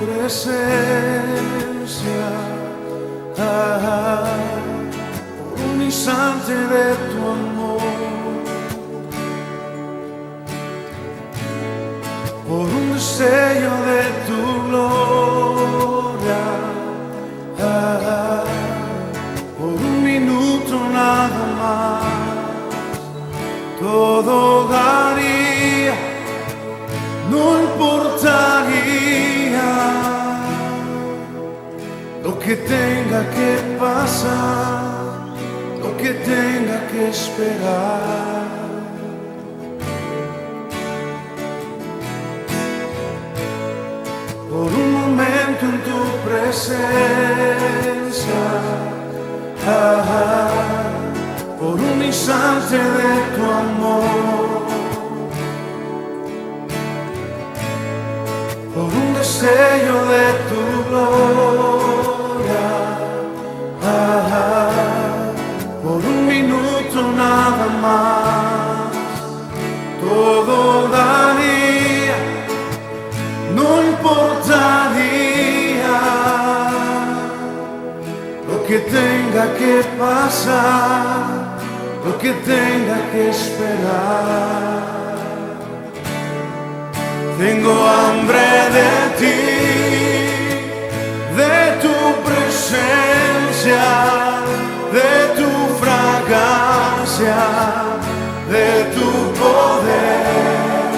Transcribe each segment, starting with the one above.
presencia, por un instante de tu amor, por un destello de tu gloria, por un minuto nada más, todo daría, no importaría lo que tenga que pasar, lo que tenga que esperar. Por un momento en tu presencia, por un instante de tu amor, por un destello de tu gloria, por un minuto nada más, todo daría, no importaría lo que tenga que pasar, lo que tenga que esperar. Tengo hambre de ti, de tu presencia, de tu fragancia, de tu poder.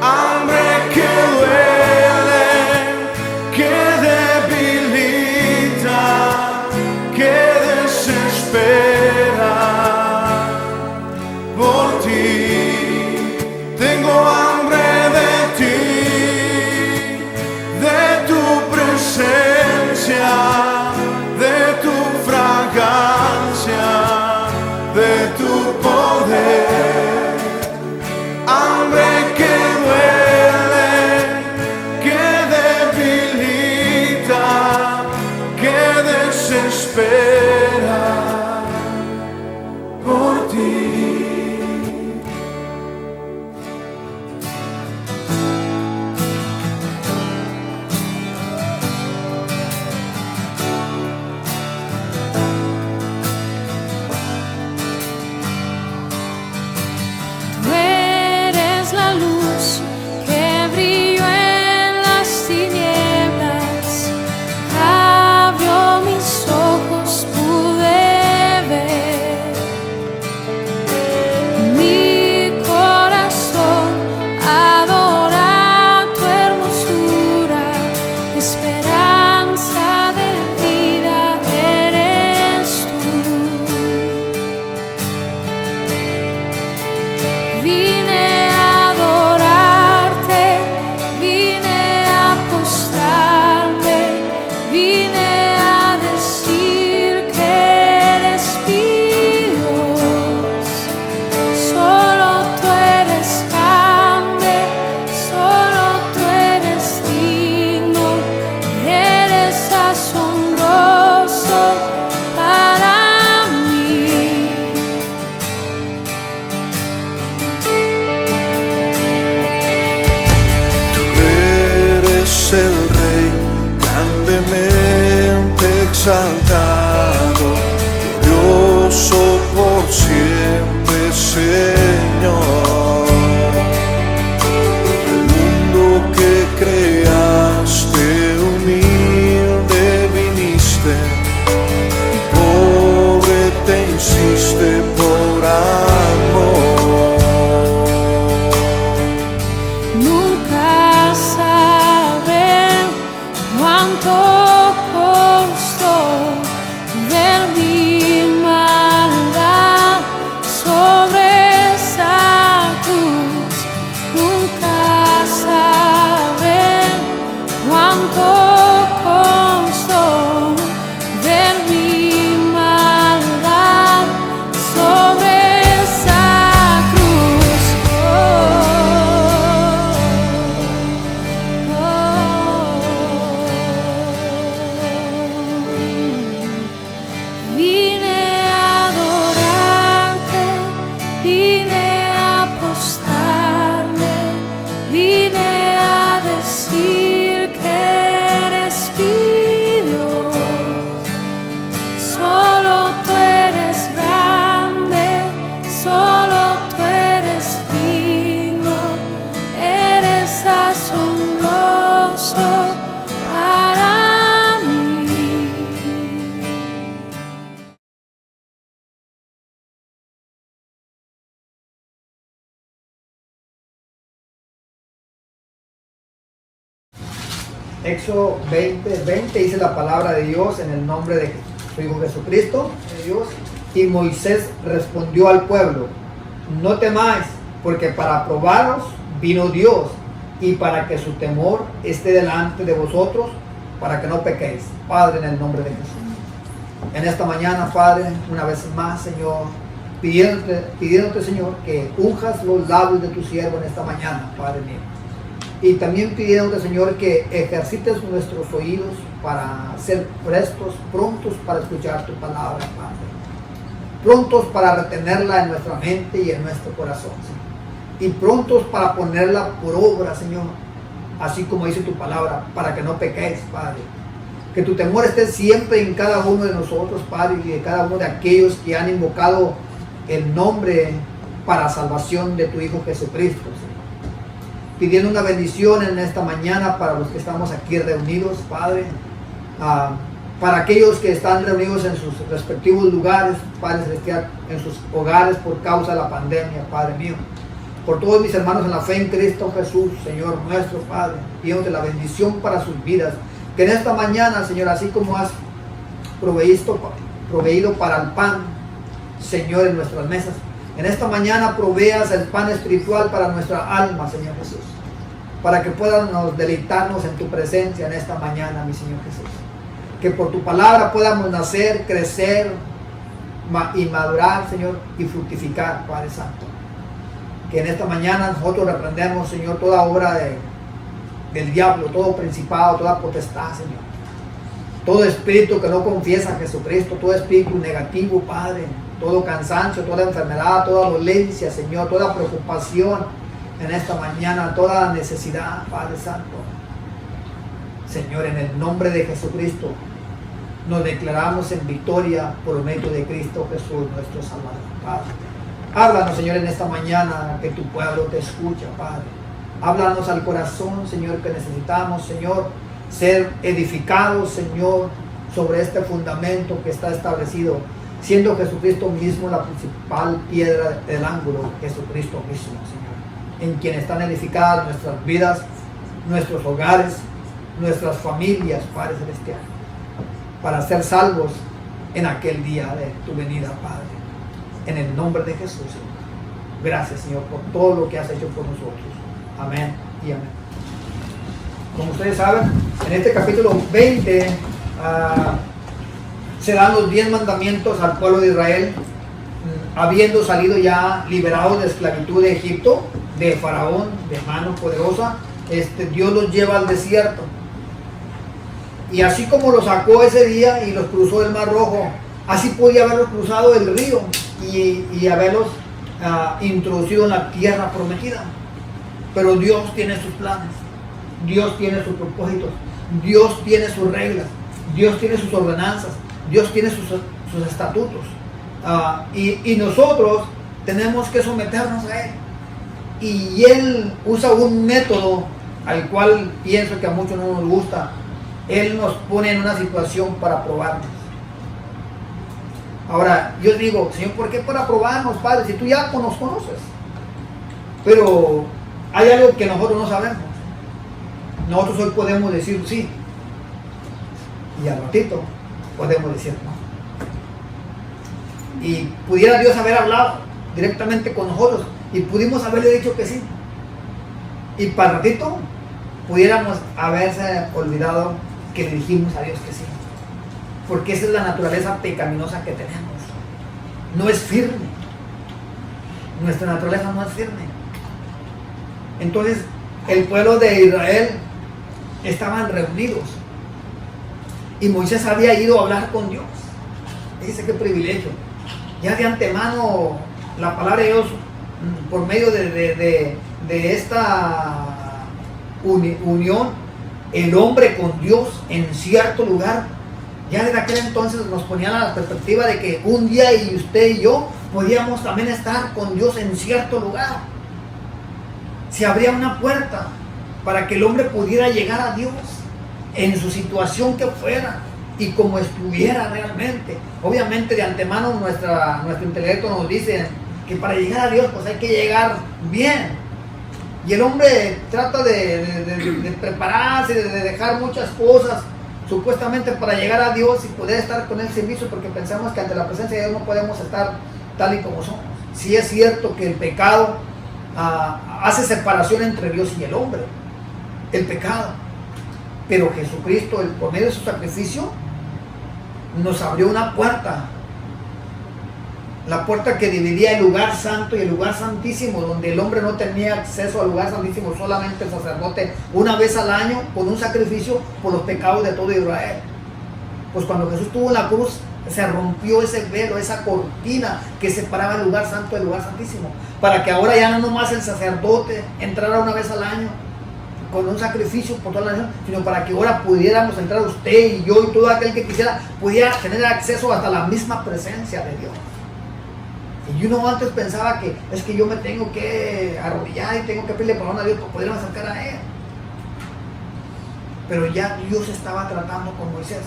Hambre que duele, que debilita, que desespera por ti. Tengo hambre de ti, de tu presencia, de tu fragancia, de tu poder. Hambre que duele, que debilita, que desespera por ti. El Rey grandemente exaltado, glorioso por siempre, Señor. El mundo que creaste, humilde viniste, pobre te hiciste por amor. Nunca cuánto costó ver mi maldad sobre esa cruz. Nunca saben cuánto costó ver mi maldad sobre esa cruz. Vine a adorarte, vine a postrarme, vine a decir que gozo para mí. Éxodo 20 dice la palabra de Dios en el nombre de su Hijo Jesucristo, de Dios. Y Moisés respondió al pueblo: no temáis, porque para probaros vino Dios, y para que su temor esté delante de vosotros, para que no pequéis. Padre, en el nombre de Jesús, en esta mañana, Padre, una vez más, Señor, pidiéndote, Señor, que unjas los labios de tu siervo en esta mañana, Padre mío. Y también pidiéndote, Señor, que ejercites nuestros oídos para ser prontos para escuchar tu palabra, Padre. Prontos para retenerla en nuestra mente y en nuestro corazón, Señor. Y prontos para ponerla por obra, Señor. Así como dice tu palabra, para que no pequéis, Padre. Que tu temor esté siempre en cada uno de nosotros, Padre, y de cada uno de aquellos que han invocado el nombre para salvación de tu Hijo Jesucristo, Señor. Pidiendo una bendición en esta mañana para los que estamos aquí reunidos, Padre, para aquellos que están reunidos en sus respectivos lugares, Padre Celestial, en sus hogares por causa de la pandemia, Padre mío. Por todos mis hermanos en la fe en Cristo Jesús, Señor nuestro, Padre, pidiéndote la bendición para sus vidas. Que en esta mañana, Señor, así como has proveído para el pan, Señor, en nuestras mesas, en esta mañana proveas el pan espiritual para nuestra alma, Señor Jesús, para que podamos deleitarnos en tu presencia en esta mañana, mi Señor Jesús. Que por tu palabra podamos nacer, crecer y madurar, Señor, y fructificar, Padre Santo. Que en esta mañana nosotros reprendemos, Señor, toda obra del diablo, todo principado, toda potestad, Señor. Todo espíritu que no confiesa a Jesucristo, todo espíritu negativo, Padre, todo cansancio, toda enfermedad, toda dolencia, Señor, toda preocupación en esta mañana, toda necesidad, Padre Santo. Señor, en el nombre de Jesucristo, nos declaramos en victoria por medio de Cristo Jesús, nuestro Salvador, Padre. Háblanos, Señor, en esta mañana, que tu pueblo te escucha, Padre. Háblanos al corazón, Señor, que necesitamos, Señor, ser edificados, Señor, sobre este fundamento que está establecido, siendo Jesucristo mismo la principal piedra del ángulo, Jesucristo mismo, Señor, en quien están edificadas nuestras vidas, nuestros hogares, nuestras familias, Padre Celestial, para ser salvos en aquel día de tu venida, Padre. En el nombre de Jesús, Señor. Gracias, Señor, por todo lo que has hecho por nosotros. Amén y amén. Como ustedes saben, en este capítulo 20 se dan los 10 mandamientos al pueblo de Israel, habiendo salido ya liberados de esclavitud de Egipto, de Faraón, de mano poderosa. Dios los lleva al desierto. Y así como los sacó ese día y los cruzó el Mar Rojo, así podía haberlos cruzado el río y haberlos introducido en la tierra prometida. Pero Dios tiene sus planes, Dios tiene sus propósitos, Dios tiene sus reglas, Dios tiene sus ordenanzas, Dios tiene sus estatutos. Y nosotros tenemos que someternos a Él. Y Él usa un método al cual pienso que a muchos no nos gusta. Él nos pone en una situación para probarnos. Ahora, yo digo, Señor, ¿por qué para probarnos, Padre? Si tú ya nos conoces. Pero hay algo que nosotros no sabemos. Nosotros hoy podemos decir sí. Y al ratito podemos decir no. Y pudiera Dios haber hablado directamente con nosotros y pudimos haberle dicho que sí. Y para el ratito pudiéramos haberse olvidado que le dijimos a Dios que sí. Porque esa es la naturaleza pecaminosa que tenemos. No es firme. Nuestra naturaleza no es firme. Entonces, el pueblo de Israel estaban reunidos. Y Moisés había ido a hablar con Dios. Dice qué privilegio. Ya de antemano, la palabra de Dios, por medio de esta unión, el hombre con Dios en cierto lugar, ya desde aquel entonces nos ponía la perspectiva de que un día y usted y yo podíamos también estar con Dios en cierto lugar. Se abría una puerta para que el hombre pudiera llegar a Dios en su situación que fuera y como estuviera realmente. Obviamente de antemano nuestro intelecto nos dice que para llegar a Dios pues hay que llegar bien. Y el hombre trata de prepararse, de dejar muchas cosas supuestamente para llegar a Dios y poder estar con el servicio, porque pensamos que ante la presencia de Dios no podemos estar tal y como somos. Sí es cierto que el pecado hace separación entre Dios y el hombre, el pecado, pero Jesucristo, por medio de su sacrificio, nos abrió una puerta, la puerta que dividía el lugar santo y el lugar santísimo, donde el hombre no tenía acceso al lugar santísimo, solamente el sacerdote una vez al año con un sacrificio por los pecados de todo Israel. Pues cuando Jesús estuvo en la cruz, se rompió ese velo, esa cortina que separaba el lugar santo del lugar santísimo, para que ahora ya no nomás el sacerdote entrara una vez al año con un sacrificio por toda la nación, sino para que ahora pudiéramos entrar usted y yo y todo aquel que quisiera, pudiera tener acceso hasta la misma presencia de Dios. Y uno antes pensaba que es que yo me tengo que arrodillar y tengo que pedirle perdón a Dios para poderme acercar a Él. Pero ya Dios estaba tratando con Moisés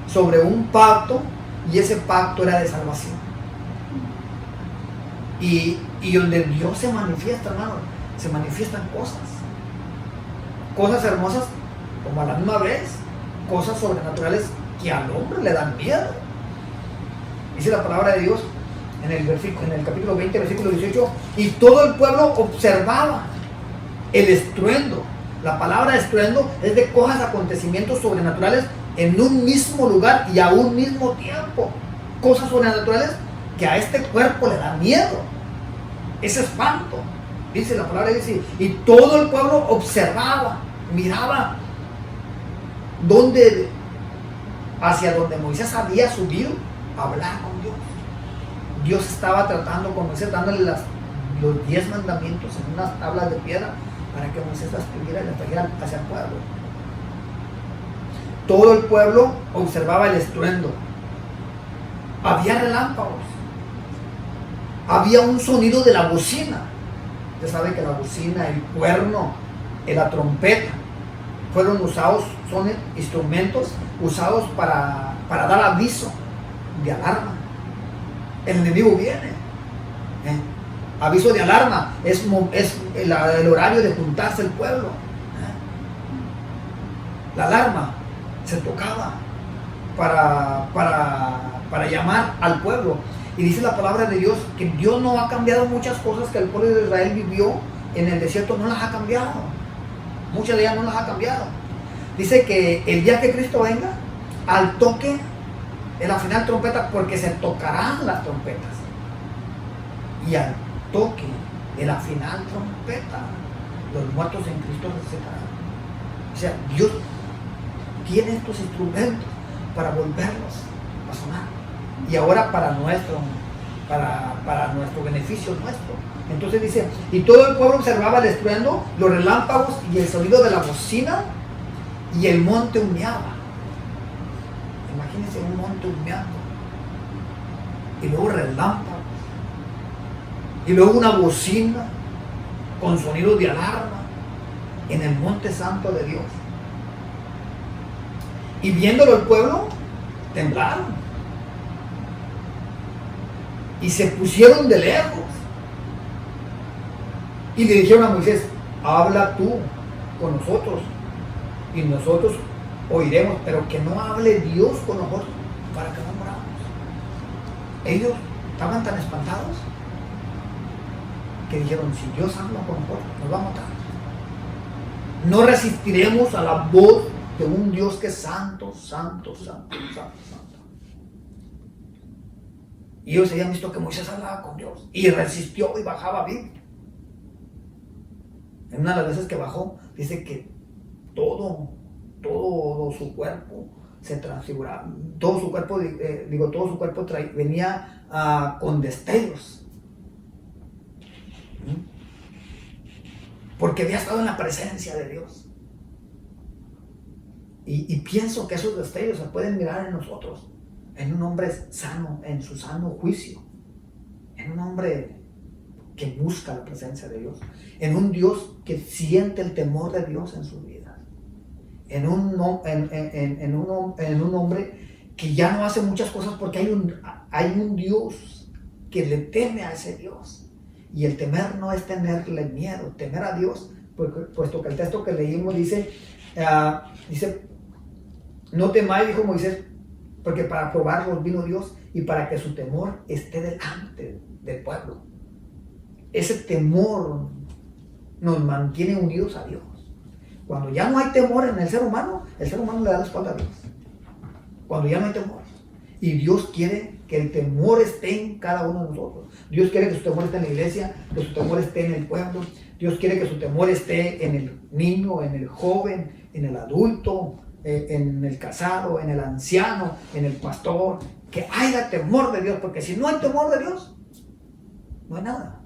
sobre un pacto, y ese pacto era de salvación. Y donde Dios se manifiesta, hermano, se manifiestan cosas hermosas, como a la misma vez cosas sobrenaturales que al hombre le dan miedo. Dice la palabra de Dios en el capítulo 20, versículo 18, y todo el pueblo observaba el estruendo. La palabra estruendo es de cosas, acontecimientos sobrenaturales en un mismo lugar y a un mismo tiempo. Cosas sobrenaturales que a este cuerpo le da miedo, es espanto. Dice la palabra, dice, y todo el pueblo observaba, miraba hacia donde Moisés había subido a hablar con Dios. Dios estaba tratando con Moisés, dándole los 10 mandamientos en unas tablas de piedra para que Moisés las escribiera y las trajera hacia el pueblo. Todo el pueblo observaba el estruendo. Había relámpagos. Había un sonido de la bocina. Usted sabe que la bocina, el cuerno, la trompeta, son instrumentos usados para dar aviso de alarma. El enemigo viene. Aviso de alarma es el horario de juntarse el pueblo. La alarma se tocaba para llamar al pueblo. Y dice la palabra de Dios que Dios no ha cambiado muchas cosas que el pueblo de Israel vivió en el desierto, no las ha cambiado. Muchas de ellas no las ha cambiado. Dice que el día que Cristo venga, al toque en la final trompeta, porque se tocarán las trompetas, y al toque en la final trompeta, los muertos en Cristo resucitarán. O sea, Dios tiene estos instrumentos para volverlos a sonar, y ahora para nuestro beneficio nuestro. Entonces dice, y todo el pueblo observaba el estruendo, los relámpagos y el sonido de la bocina, y el monte humeaba. Imagínense un monte humeando, y luego relámpagos, y luego una bocina con sonido de alarma en el monte santo de Dios. Y viéndolo el pueblo, temblaron y se pusieron de lejos y le dijeron a Moisés, habla tú con nosotros y nosotros oiremos, pero que no hable Dios con nosotros para que no moramos. Ellos estaban tan espantados que dijeron, si Dios habla con nosotros, nos va a matar. No resistiremos a la voz de un Dios que es santo, santo, santo, santo, santo. Y ellos habían visto que Moisés hablaba con Dios y resistió y bajaba bien. En una de las veces que bajó, dice que todo su cuerpo se transfiguraba, todo su cuerpo venía con destellos, porque había estado en la presencia de Dios. Y pienso que esos destellos se pueden mirar en nosotros, en un hombre sano, en su sano juicio, en un hombre que busca la presencia de Dios, en un Dios que siente el temor de Dios en sus vidas, en un hombre que ya no hace muchas cosas porque hay un Dios que le teme a ese Dios. Y el temer no es tenerle miedo, temer a Dios, puesto que el texto que leímos dice, no temáis, dijo Moisés, porque para probarlos vino Dios y para que su temor esté delante del pueblo. Ese temor nos mantiene unidos a Dios. Cuando ya no hay temor en el ser humano le da la espalda a Dios. Cuando ya no hay temor. Y Dios quiere que el temor esté en cada uno de nosotros. Dios quiere que su temor esté en la iglesia, que su temor esté en el pueblo. Dios quiere que su temor esté en el niño, en el joven, en el adulto, en el casado, en el anciano, en el pastor. Que haya temor de Dios, porque si no hay temor de Dios, no hay nada.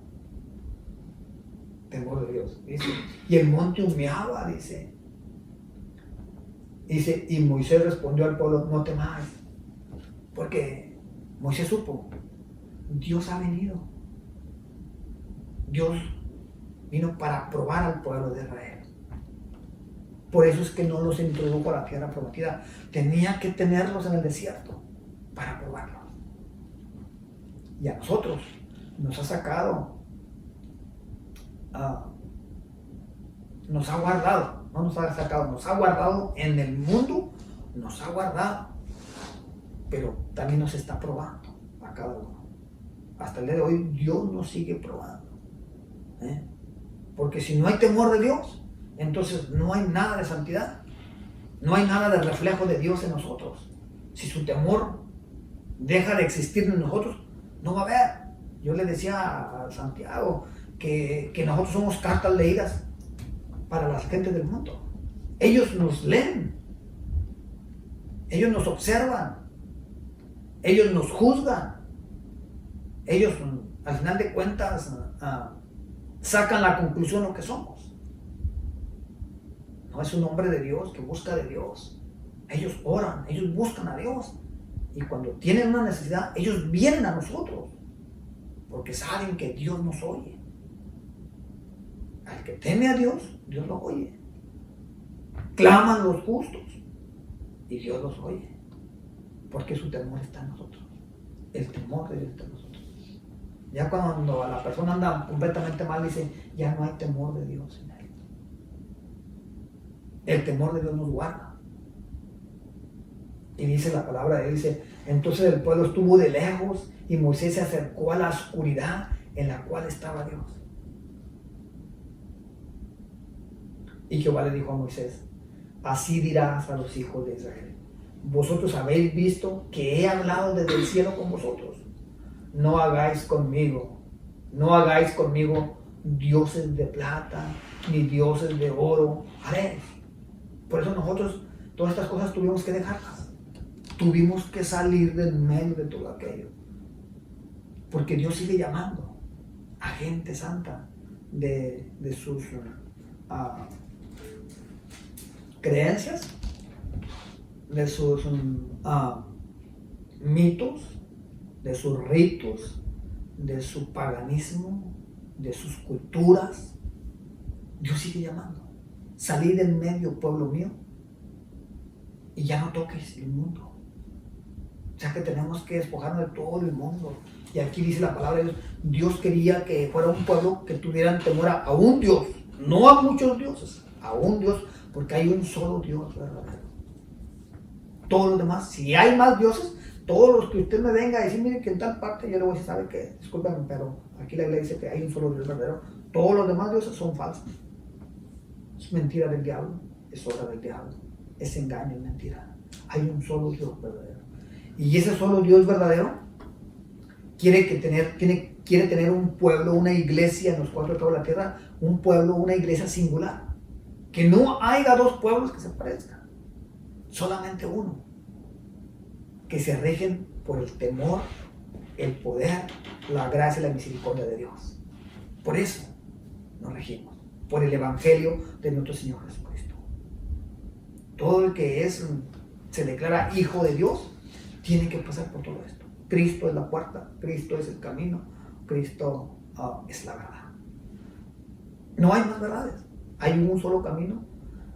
Temor de Dios, dice. Y el monte humeaba, dice. Y Moisés respondió al pueblo, no temáis. Porque Moisés supo, Dios ha venido. Dios vino para probar al pueblo de Israel. Por eso es que no los introdujo a la tierra prometida. Tenía que tenerlos en el desierto para probarlos. Y a nosotros nos ha sacado, nos ha guardado, no nos ha sacado, nos ha guardado en el mundo, nos ha guardado. Pero también nos está probando a cada uno. Hasta el día de hoy Dios nos sigue probando. Porque si no hay temor de Dios, entonces no hay nada de santidad. No hay nada de reflejo de Dios en nosotros. Si su temor deja de existir en nosotros, no va a haber. Yo le decía a Santiago que nosotros somos cartas leídas para la gente del mundo. Ellos nos leen. Ellos nos observan. Ellos nos juzgan. Ellos, al final de cuentas, sacan la conclusión de lo que somos. No es un hombre de Dios que busca de Dios. Ellos oran, ellos buscan a Dios. Y cuando tienen una necesidad, ellos vienen a nosotros. Porque saben que Dios nos oye. Al que teme a Dios, Dios lo oye. Claman los justos y Dios los oye. Porque su temor está en nosotros. El temor de Dios está en nosotros. Ya cuando la persona anda completamente mal, dice, ya no hay temor de Dios en él. El temor de Dios nos guarda. Y dice la palabra de él, dice, entonces el pueblo estuvo de lejos y Moisés se acercó a la oscuridad en la cual estaba Dios. Y Jehová le dijo a Moisés, así dirás a los hijos de Israel, vosotros habéis visto que he hablado desde el cielo con vosotros. No hagáis conmigo dioses de plata, ni dioses de oro haréis. Por eso nosotros todas estas cosas tuvimos que dejarlas. Tuvimos que salir del medio de todo aquello. Porque Dios sigue llamando a gente santa de sus creencias, de sus mitos, de sus ritos, de su paganismo, de sus culturas. Dios sigue llamando. Salí del medio, pueblo mío, y ya no toques el mundo. O sea que tenemos que despojarnos de todo el mundo. Y aquí dice la palabra de Dios, Dios quería que fuera un pueblo que tuvieran temor a un Dios, no a muchos dioses, a un Dios, porque hay un solo Dios verdadero. Todos los demás, si hay más dioses, todos los que usted me venga a decir, mire que en tal parte, yo le voy a decir, ¿sabe qué? Discúlpenme, pero aquí la Biblia dice que hay un solo Dios verdadero. Todos los demás dioses son falsos. Es mentira del diablo, es obra del diablo, es engaño, es mentira. Hay un solo Dios verdadero. Y ese solo Dios verdadero quiere tener un pueblo, una iglesia en los cuatro de toda la tierra, un pueblo, una iglesia singular. Que no haya dos pueblos que se parezcan, solamente uno. Que se rigen por el temor, el poder, la gracia y la misericordia de Dios. Por eso nos regimos, por el evangelio de nuestro Señor Jesucristo. Todo el que se declara hijo de Dios, tiene que pasar por todo esto. Cristo es la puerta, Cristo es el camino, Cristo es la verdad. No hay más verdades. Hay un solo camino,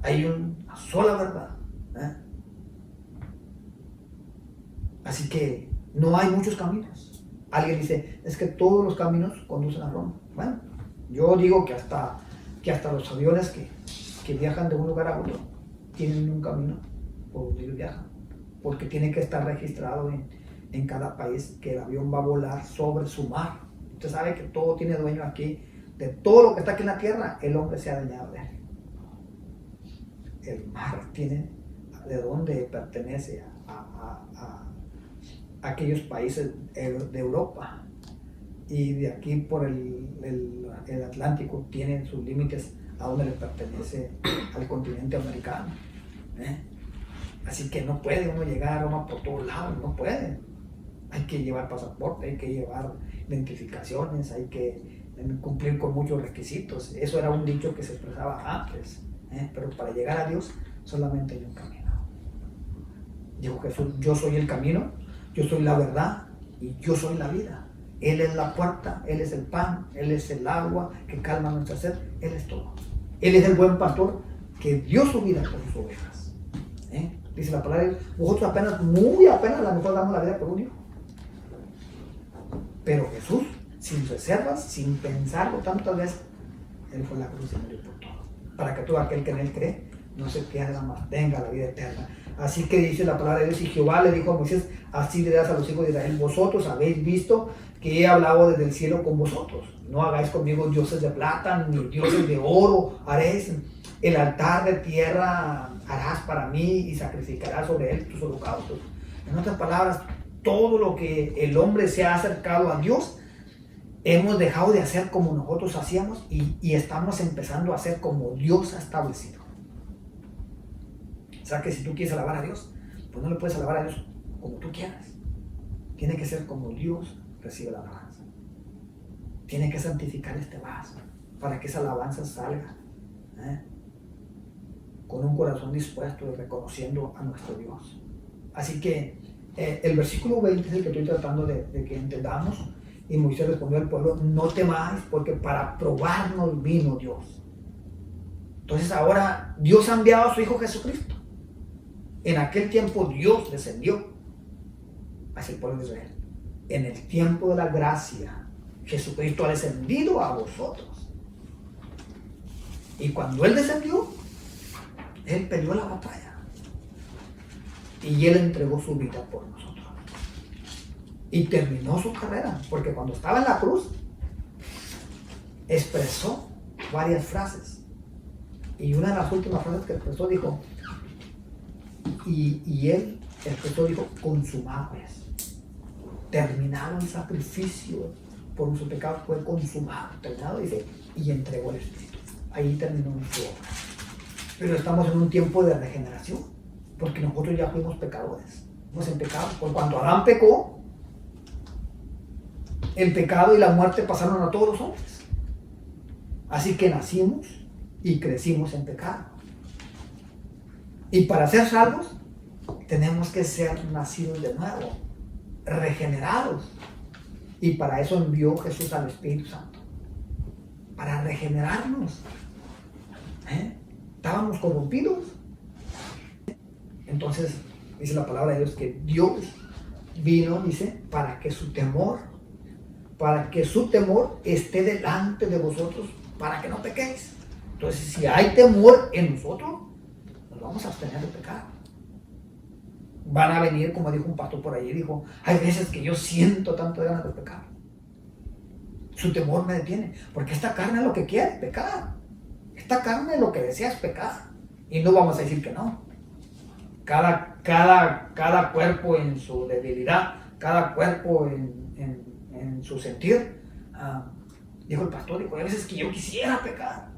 hay una sola verdad. Así que no hay muchos caminos. Alguien dice, es que todos los caminos conducen a Roma. Bueno, yo digo que hasta los aviones que viajan de un lugar a otro tienen un camino por donde ellos viajan, porque tiene que estar registrado en cada país que el avión va a volar sobre su mar. Usted sabe que todo tiene dueño aquí, de todo lo que está aquí en la tierra, el hombre se ha dañado de él. El mar tiene de dónde pertenece a aquellos países de Europa, y de aquí por el Atlántico tienen sus límites a donde le pertenece al continente americano. Así que no puede uno llegar a Roma por todos lados, no puede. Hay que llevar pasaporte, hay que llevar identificaciones, hay que cumplir con muchos requisitos. Eso era un dicho que se expresaba antes, pero para llegar a Dios solamente hay un camino. Dijo Jesús, yo soy el camino, yo soy la verdad y yo soy la vida. Él es la puerta, Él es el pan, Él es el agua que calma nuestra sed, Él es todo. Él es el buen pastor que dio su vida por sus ovejas. Dice la palabra, nosotros apenas, muy apenas, a lo mejor damos la vida por un hijo. Pero Jesús, sin reservas, sin pensarlo tantas veces, Él fue a la cruz y murió por todo. Para que todo aquel que en Él cree no se pierda más, tenga la vida eterna. Así que dice la palabra de Dios, y Jehová le dijo a Moisés, así dirás a los hijos de Israel, vosotros habéis visto que he hablado desde el cielo con vosotros. No hagáis conmigo dioses de plata, ni dioses de oro haréis. El altar de tierra harás para mí y sacrificarás sobre él tus holocaustos. En otras palabras, todo lo que el hombre se ha acercado a Dios, hemos dejado de hacer como nosotros hacíamos y estamos empezando a hacer como Dios ha establecido. O sea que si tú quieres alabar a Dios, pues no le puedes alabar a Dios como tú quieras. Tiene que ser como Dios recibe la alabanza. Tiene que santificar este vaso para que esa alabanza salga con un corazón dispuesto y reconociendo a nuestro Dios. Así que el versículo 20 es el que estoy tratando de que entendamos. Y Moisés respondió al pueblo, no temáis, porque para probarnos vino Dios. Entonces ahora Dios ha enviado a su Hijo Jesucristo. En aquel tiempo Dios descendió hacia el pueblo de Israel. En el tiempo de la gracia, Jesucristo ha descendido a vosotros. Y cuando Él descendió, Él peleó la batalla. Y Él entregó su vida por nosotros. Y terminó su carrera, porque cuando estaba en la cruz, expresó varias frases. Y una de las últimas frases que expresó dijo, y Él expresó, dijo, consumado es. Terminado el sacrificio por nuestros pecados, fue consumado. Terminado, dice, y entregó el Espíritu. Ahí terminó su obra. Pero estamos en un tiempo de regeneración, porque nosotros ya fuimos pecadores. Fuimos en pecado. Por cuando Adán pecó, el pecado y la muerte pasaron a todos los hombres. Así que nacimos y crecimos en pecado. Y para ser salvos, tenemos que ser nacidos de nuevo, regenerados. Y para eso envió Jesús al Espíritu Santo, para regenerarnos. Estábamos corrompidos. Entonces, dice la palabra de Dios que Dios vino, dice, para que su temor esté delante de vosotros, para que no pequéis. Entonces, si hay temor en nosotros, nos vamos a abstener de pecar. Van a venir, como dijo un pastor por allí, dijo, hay veces que yo siento tanto ganas de pecar. Su temor me detiene, porque esta carne lo que quiere es pecar. Esta carne lo que desea es pecar. Y no vamos a decir que no. Cada cuerpo en su debilidad, cada cuerpo en su sentir. Dijo el pastor, dijo, hay veces que yo quisiera pecar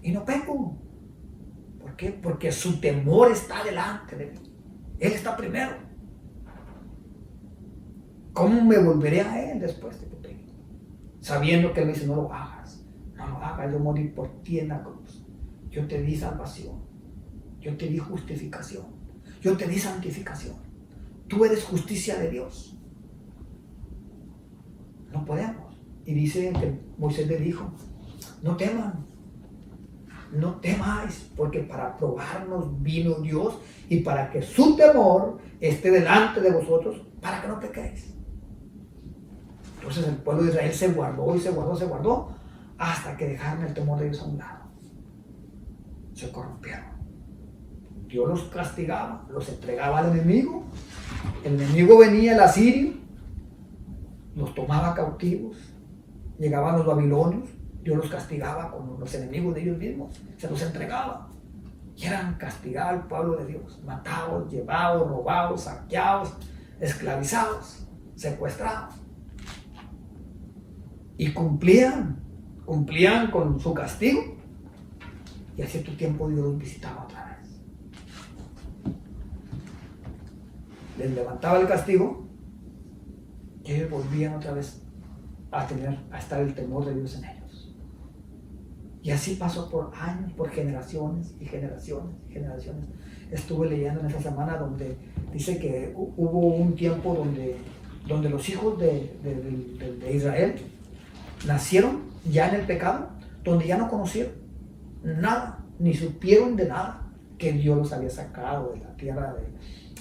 y no peco. ¿Por qué? Porque su temor está delante de mí. Él está primero. ¿Cómo me volveré a Él después de que peque? Sabiendo que Él me dice, no lo hagas, yo morí por ti en la cruz. Yo te di salvación, yo te di justificación, yo te di santificación. Tú eres justicia de Dios. No podemos. Y dice que Moisés le dijo, no teman, no temáis, porque para probarnos vino Dios y para que su temor esté delante de vosotros, para que no pequéis. Entonces el pueblo de Israel se guardó y se guardó, hasta que dejaron el temor de Dios a un lado. Se corrompieron. Dios los castigaba, los entregaba al enemigo. El enemigo venía, el asirio, los tomaba cautivos. Llegaban los babilonios, Dios los castigaba como los enemigos de ellos mismos, se los entregaba. Y eran castigados al pueblo de Dios, matados, llevados, robados, saqueados, esclavizados, secuestrados. Y cumplían con su castigo. Y a cierto tiempo Dios los visitaba otra vez. Les levantaba el castigo y ellos volvían otra vez a estar el temor de Dios en ellos. Y así pasó por años, por generaciones y generaciones y generaciones. Estuve leyendo en esta semana donde dice que hubo un tiempo donde los hijos de Israel nacieron ya en el pecado, donde ya no conocieron nada, ni supieron de nada, que Dios los había sacado de la tierra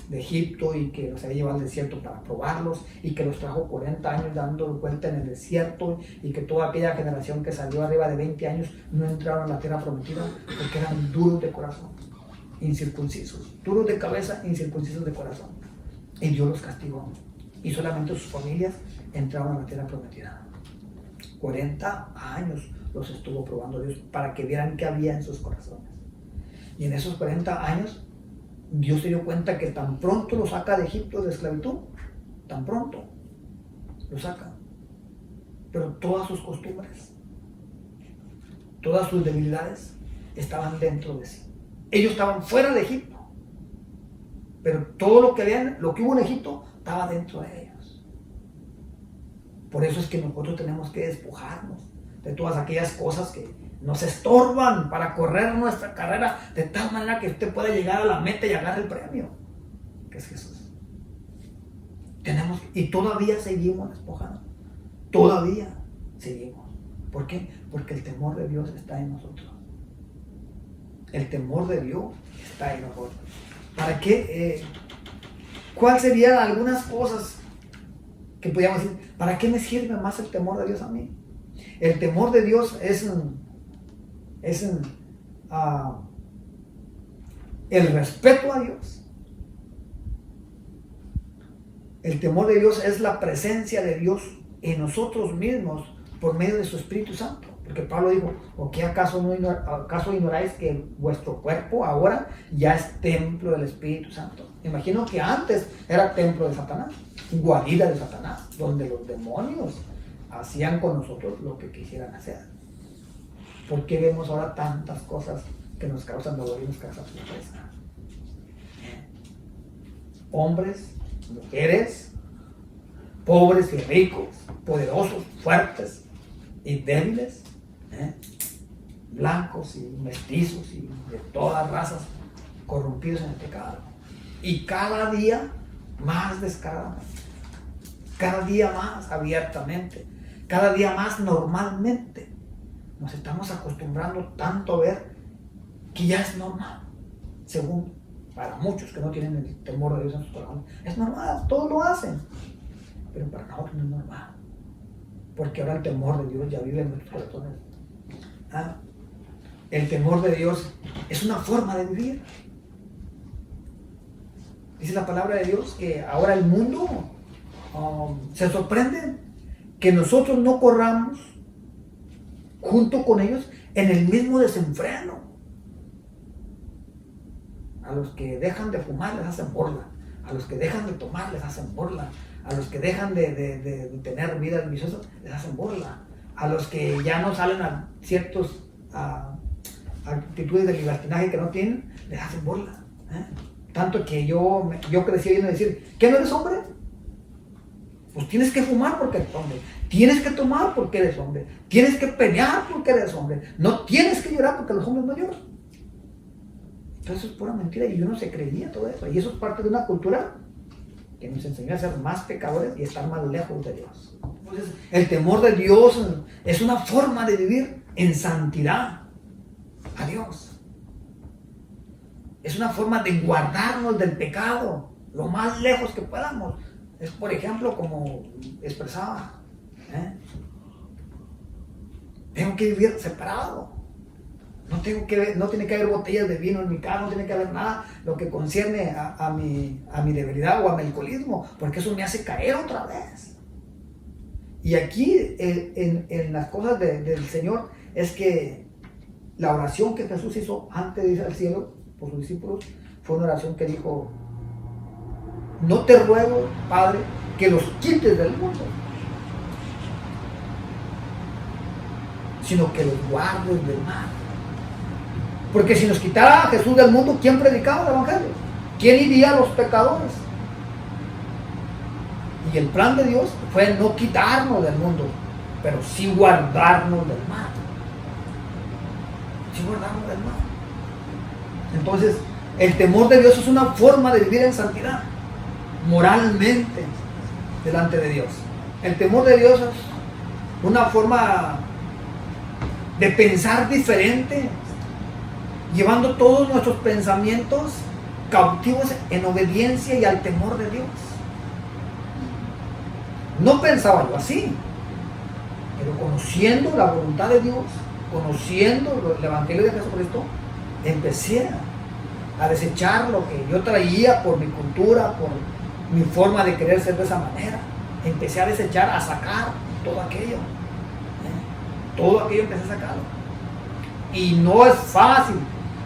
de Egipto y que los había llevado al desierto para probarlos y que los trajo 40 años dando vuelta en el desierto y que toda aquella generación que salió arriba de 20 años no entraron a la tierra prometida porque eran duros de corazón, incircuncisos, duros de cabeza, incircuncisos de corazón. Y Dios los castigó y solamente sus familias entraron a la tierra prometida. 40 años los estuvo probando Dios para que vieran qué había en sus corazones. Y en esos 40 años Dios se dio cuenta que tan pronto lo saca de Egipto de esclavitud, tan pronto lo saca, pero todas sus costumbres, todas sus debilidades estaban dentro de sí. Ellos estaban fuera de Egipto, pero todo lo que hubo en Egipto estaba dentro de ellos. Por eso es que nosotros tenemos que despojarnos de todas aquellas cosas que nos estorban para correr nuestra carrera de tal manera que usted pueda llegar a la meta y agarrar el premio, que es Jesús. Y todavía seguimos despojando. Todavía seguimos. ¿Por qué? Porque el temor de Dios está en nosotros. El temor de Dios está en nosotros. ¿Para qué? ¿Cuáles serían algunas cosas que podríamos decir? ¿Para qué me sirve más el temor de Dios a mí? El temor de Dios es el respeto a Dios. El temor de Dios es la presencia de Dios en nosotros mismos por medio de su Espíritu Santo. Porque Pablo dijo, ¿o qué acaso ignoráis que vuestro cuerpo ahora ya es templo del Espíritu Santo? Imagino que antes era templo de Satanás, guarida de Satanás, donde los demonios hacían con nosotros lo que quisieran hacer. ¿Por qué vemos ahora tantas cosas que nos causan dolor y nos causan tristeza? Hombres, mujeres, pobres y ricos, poderosos, fuertes y débiles, blancos y mestizos y de todas razas, corrompidos en el pecado. Y cada día más descaradamente, cada día más abiertamente, cada día más normalmente. Nos estamos acostumbrando tanto a ver que ya es normal, según para muchos que no tienen el temor de Dios en sus corazones. Es normal, todos lo hacen, pero para nosotros no es normal, porque ahora el temor de Dios ya vive en nuestros corazones. El temor de Dios es una forma de vivir. Dice la palabra de Dios que ahora el mundo se sorprende que nosotros no corramos junto con ellos en el mismo desenfreno. A los que dejan de fumar les hacen burla, a los que dejan de tomar les hacen burla, a los que dejan de tener vidas viciosas les hacen burla, a los que ya no salen a ciertas actitudes de libertinaje que no tienen, les hacen burla. Tanto que yo crecí oyendo decir, ¿qué no eres hombre? Pues tienes que fumar porque eres hombre, tienes que tomar porque eres hombre, tienes que pelear porque eres hombre, no tienes que llorar porque los hombres no lloran. Entonces eso es pura mentira y yo no se creía todo eso. Y eso es parte de una cultura que nos enseñó a ser más pecadores y estar más lejos de Dios. Entonces, el temor de Dios es una forma de vivir en santidad a Dios. Es una forma de guardarnos del pecado lo más lejos que podamos. Es, por ejemplo, como expresaba, tengo que vivir separado. No tiene que haber botellas de vino en mi casa, no tiene que haber nada lo que concierne a mi debilidad o a mi alcoholismo, porque eso me hace caer otra vez. Y aquí en las cosas del Señor es que la oración que Jesús hizo antes de ir al cielo por sus discípulos fue una oración que dijo: no te ruego, Padre, que los quites del mundo, sino que los guardes del mal. Porque si nos quitara a Jesús del mundo, ¿quién predicaba el Evangelio? ¿Quién iría a los pecadores? Y el plan de Dios fue no quitarnos del mundo, pero sí guardarnos del mal. Sí guardarnos del mal. Entonces, el temor de Dios es una forma de vivir en santidad, moralmente, delante de Dios. El temor de Dios es una forma de pensar diferente, llevando todos nuestros pensamientos cautivos en obediencia y al temor de Dios. No pensaba yo así, pero conociendo la voluntad de Dios, conociendo el Evangelio de Jesucristo, empecé a desechar lo que yo traía por mi cultura, por mi forma de querer ser de esa manera. Empecé a desechar, a sacar todo aquello. Todo aquello empecé a sacarlo. Y no es fácil.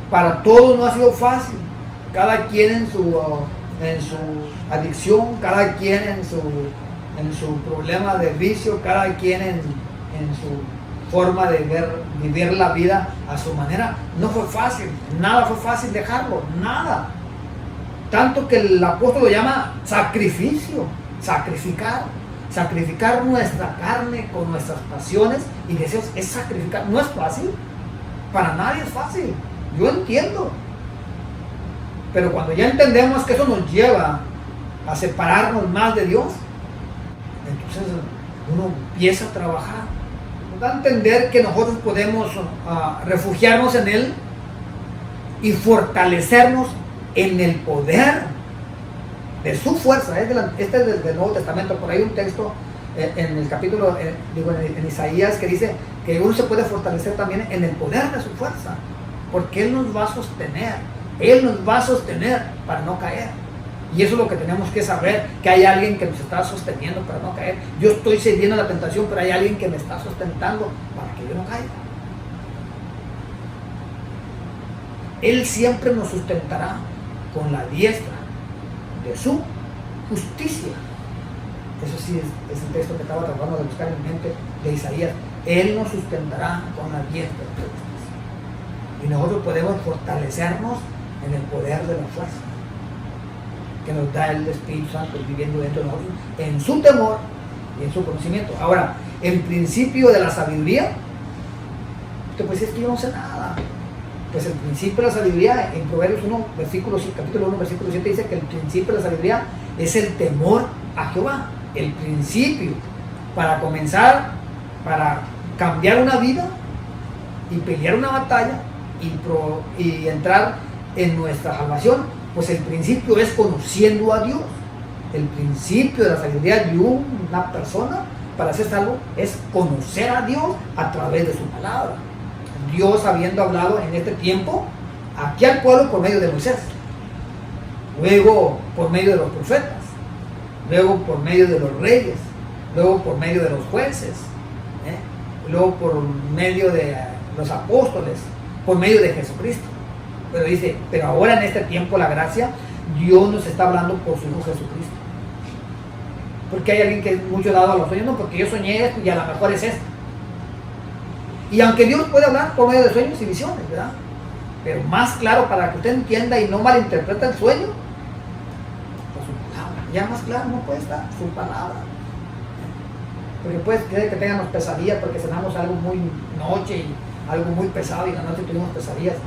Para todos no ha sido fácil. Cada quien en su adicción, cada quien en su problema de vicio, cada quien en su forma de vivir la vida a su manera. No fue fácil, nada fue fácil dejarlo, nada. Tanto que el apóstol lo llama sacrificio, sacrificar nuestra carne con nuestras pasiones y deseos es sacrificar. No es fácil, para nadie es fácil, yo entiendo. Pero cuando ya entendemos que eso nos lleva a separarnos más de Dios, entonces uno empieza a trabajar. Nos da a entender que nosotros podemos refugiarnos en Él y fortalecernos en el poder de su fuerza. Este es del Nuevo Testamento. Por ahí un texto en el capítulo, en Isaías, que dice que uno se puede fortalecer también en el poder de su fuerza, porque Él nos va a sostener. Él nos va a sostener para no caer. Y eso es lo que tenemos que saber, que hay alguien que nos está sosteniendo para no caer. Yo estoy cediendo a la tentación, pero hay alguien que me está sustentando para que yo no caiga. Él siempre nos sustentará con la diestra de su justicia. Eso sí es el texto que estaba tratando de buscar en mi mente de Isaías. Él nos sustentará con la diestra de su justicia. Y nosotros podemos fortalecernos en el poder de la fuerza que nos da el Espíritu Santo viviendo dentro de nosotros, en su temor y en su conocimiento. Ahora, el principio de la sabiduría, usted puede decir: es que yo no sé nada. Pues el principio de la sabiduría, en Proverbios 1, capítulo 1, versículo 7, dice que el principio de la sabiduría es el temor a Jehová. El principio para comenzar, para cambiar una vida y pelear una batalla y entrar en nuestra salvación, pues el principio es conociendo a Dios. El principio de la sabiduría de una persona para ser salvo es conocer a Dios a través de su palabra. Dios habiendo hablado en este tiempo aquí al pueblo por medio de Moisés, luego por medio de los profetas, luego por medio de los reyes, luego por medio de los jueces, luego por medio de los apóstoles, por medio de Jesucristo. Pero dice, pero ahora en este tiempo la gracia, Dios nos está hablando por su Hijo Jesucristo. Porque hay alguien que es mucho dado a los sueños, no, porque yo soñé esto y a lo mejor es esto. Y aunque Dios puede hablar por medio de sueños y visiones, ¿verdad? Pero más claro, para que usted entienda y no malinterprete el sueño, por su palabra. Ya más claro no puede estar su palabra. Porque puede ser que tengamos pesadillas porque cenamos algo muy noche y algo muy pesado y en la noche tuvimos pesadillas.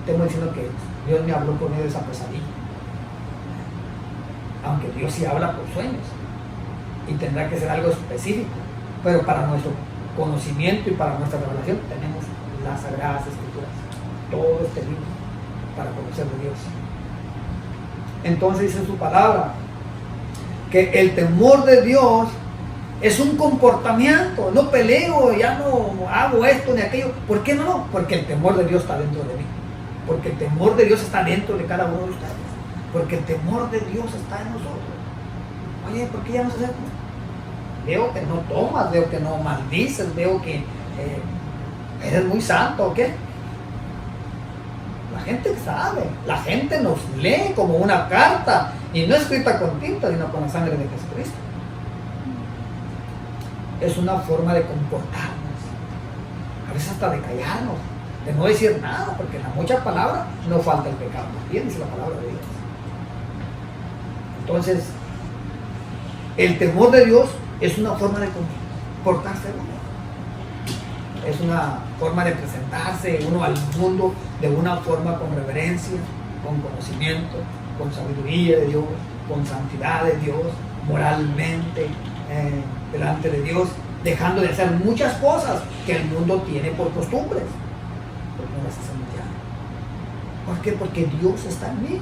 Tengo diciendo que Dios me habló por medio de esa pesadilla. aunque Dios sí habla por sueños y tendrá que ser algo específico, pero para nuestro conocimiento y para nuestra revelación tenemos las Sagradas Escrituras, todo este libro para conocer de Dios. Entonces dice su palabra que el temor de Dios es un comportamiento. No peleo, ya no hago esto ni aquello. ¿Por qué no? Porque el temor de Dios está dentro de mí, porque el temor de Dios está dentro de cada uno de ustedes, porque el temor de Dios está en nosotros. Oye, ¿por qué ya no se hace? Veo que no tomas, veo que no maldices, veo que eres muy santo, ¿o qué? La gente sabe, la gente nos lee como una carta, y no escrita con tinta, sino con la sangre de Jesucristo. Es una forma de comportarnos, a veces hasta de callarnos, de no decir nada, porque en la mucha palabra no falta el pecado, bien dice la palabra de Dios. Entonces, el temor de Dios es una forma de comportarse uno, es una forma de presentarse uno al mundo de una forma con reverencia, con conocimiento, con sabiduría de Dios, con santidad de Dios, moralmente delante de Dios, dejando de hacer muchas cosas que el mundo tiene por costumbres, porque no las hacemos ya. ¿Por qué? Porque Dios está en mí,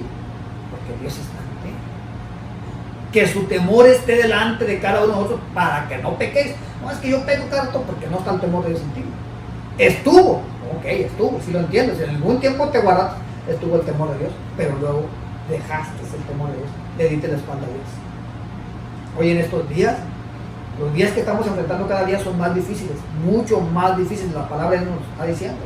porque Dios está en ti. Que su temor esté delante de cada uno de nosotros para que no pequéis. No es que yo peco tanto porque no está el temor de Dios en ti. Estuvo, ok, estuvo, si lo entiendes, en algún tiempo te guardaste, estuvo el temor de Dios, pero luego dejaste el temor de Dios, le diste la espalda a Dios. Hoy en estos días, los días que estamos enfrentando cada día son más difíciles, mucho más difíciles. La palabra nos está diciendo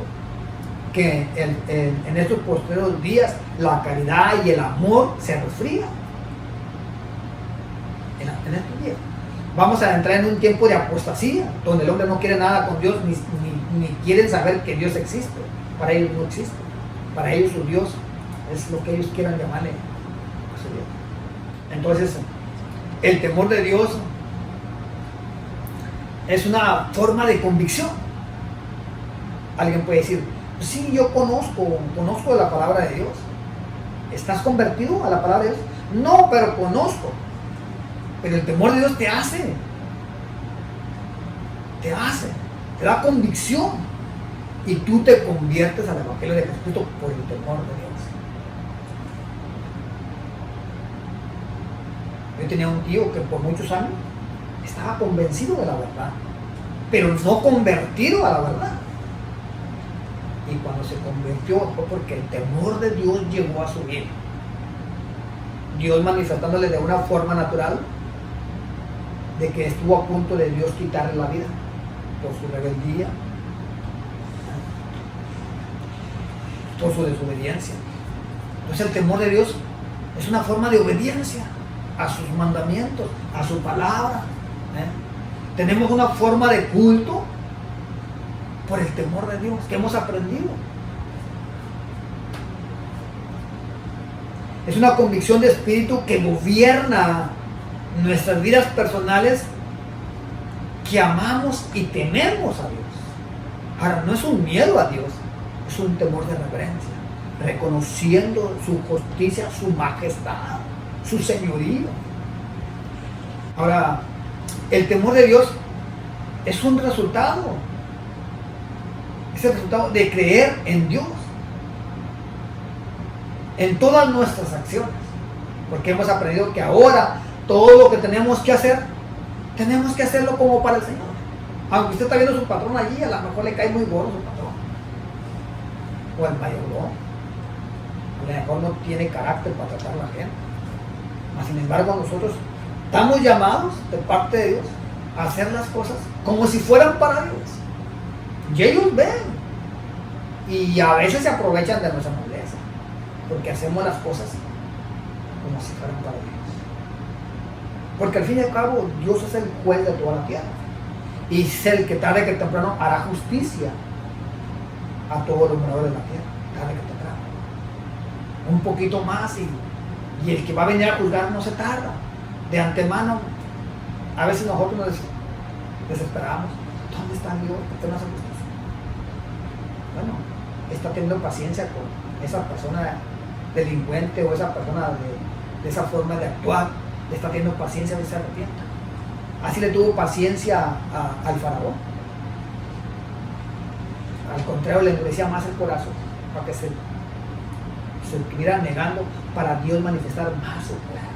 que en estos posteriores días la caridad y el amor se resfrían. En estos días vamos a entrar en un tiempo de apostasía, donde el hombre no quiere nada con Dios, ni quieren saber que Dios existe. Para ellos no existe, para ellos su Dios es lo que ellos quieran llamarle a su Dios. Entonces, el temor de Dios es una forma de convicción. Alguien puede decir, sí, yo conozco la palabra de Dios. ¿Estás convertido a la palabra de Dios? No, pero conozco. Pero el temor de Dios te da convicción, y tú te conviertes al Evangelio de Jesucristo por el temor de Dios. Yo tenía un tío que por muchos años estaba convencido de la verdad, pero no convertido a la verdad. Y cuando se convirtió fue porque el temor de Dios llegó a su vida. Dios manifestándole de una forma natural de que estuvo a punto de Dios quitarle la vida por su rebeldía, por su desobediencia. Entonces el temor de Dios es una forma de obediencia a sus mandamientos, a su palabra. Tenemos una forma de culto por el temor de Dios que hemos aprendido. Es una convicción de espíritu que gobierna nuestras vidas personales, que amamos y tememos a Dios. Ahora, no es un miedo a Dios, es un temor de reverencia, reconociendo su justicia, su majestad, su señorío. Ahora, el temor de Dios es un resultado, es el resultado de creer en Dios en todas nuestras acciones, porque hemos aprendido que ahora todo lo que tenemos que hacerlo como para el Señor. Aunque usted está viendo a su patrón allí, a lo mejor le cae muy gordo su patrón, o el mayordomo, a lo mejor no tiene carácter para tratar a la gente. Mas, sin embargo, nosotros estamos llamados de parte de Dios a hacer las cosas como si fueran para Dios. Y ellos ven, y a veces se aprovechan de nuestra nobleza, porque hacemos las cosas como si fueran para Dios. Porque al fin y al cabo Dios es el juez de toda la tierra, y es el que tarde que temprano hará justicia a todos los moradores de la tierra, tarde que temprano. Un poquito más y el que va a venir a juzgar no se tarda. De antemano, a veces nosotros nos desesperamos. ¿Dónde está Dios? ¿Por qué no hace justicia? Bueno, está teniendo paciencia con esa persona delincuente o esa persona de esa forma de actuar, le está teniendo paciencia de que se arrepienta. Así le tuvo paciencia al faraón. Al contrario, le endurecía más el corazón para que se estuviera negando, para Dios manifestar más su poder.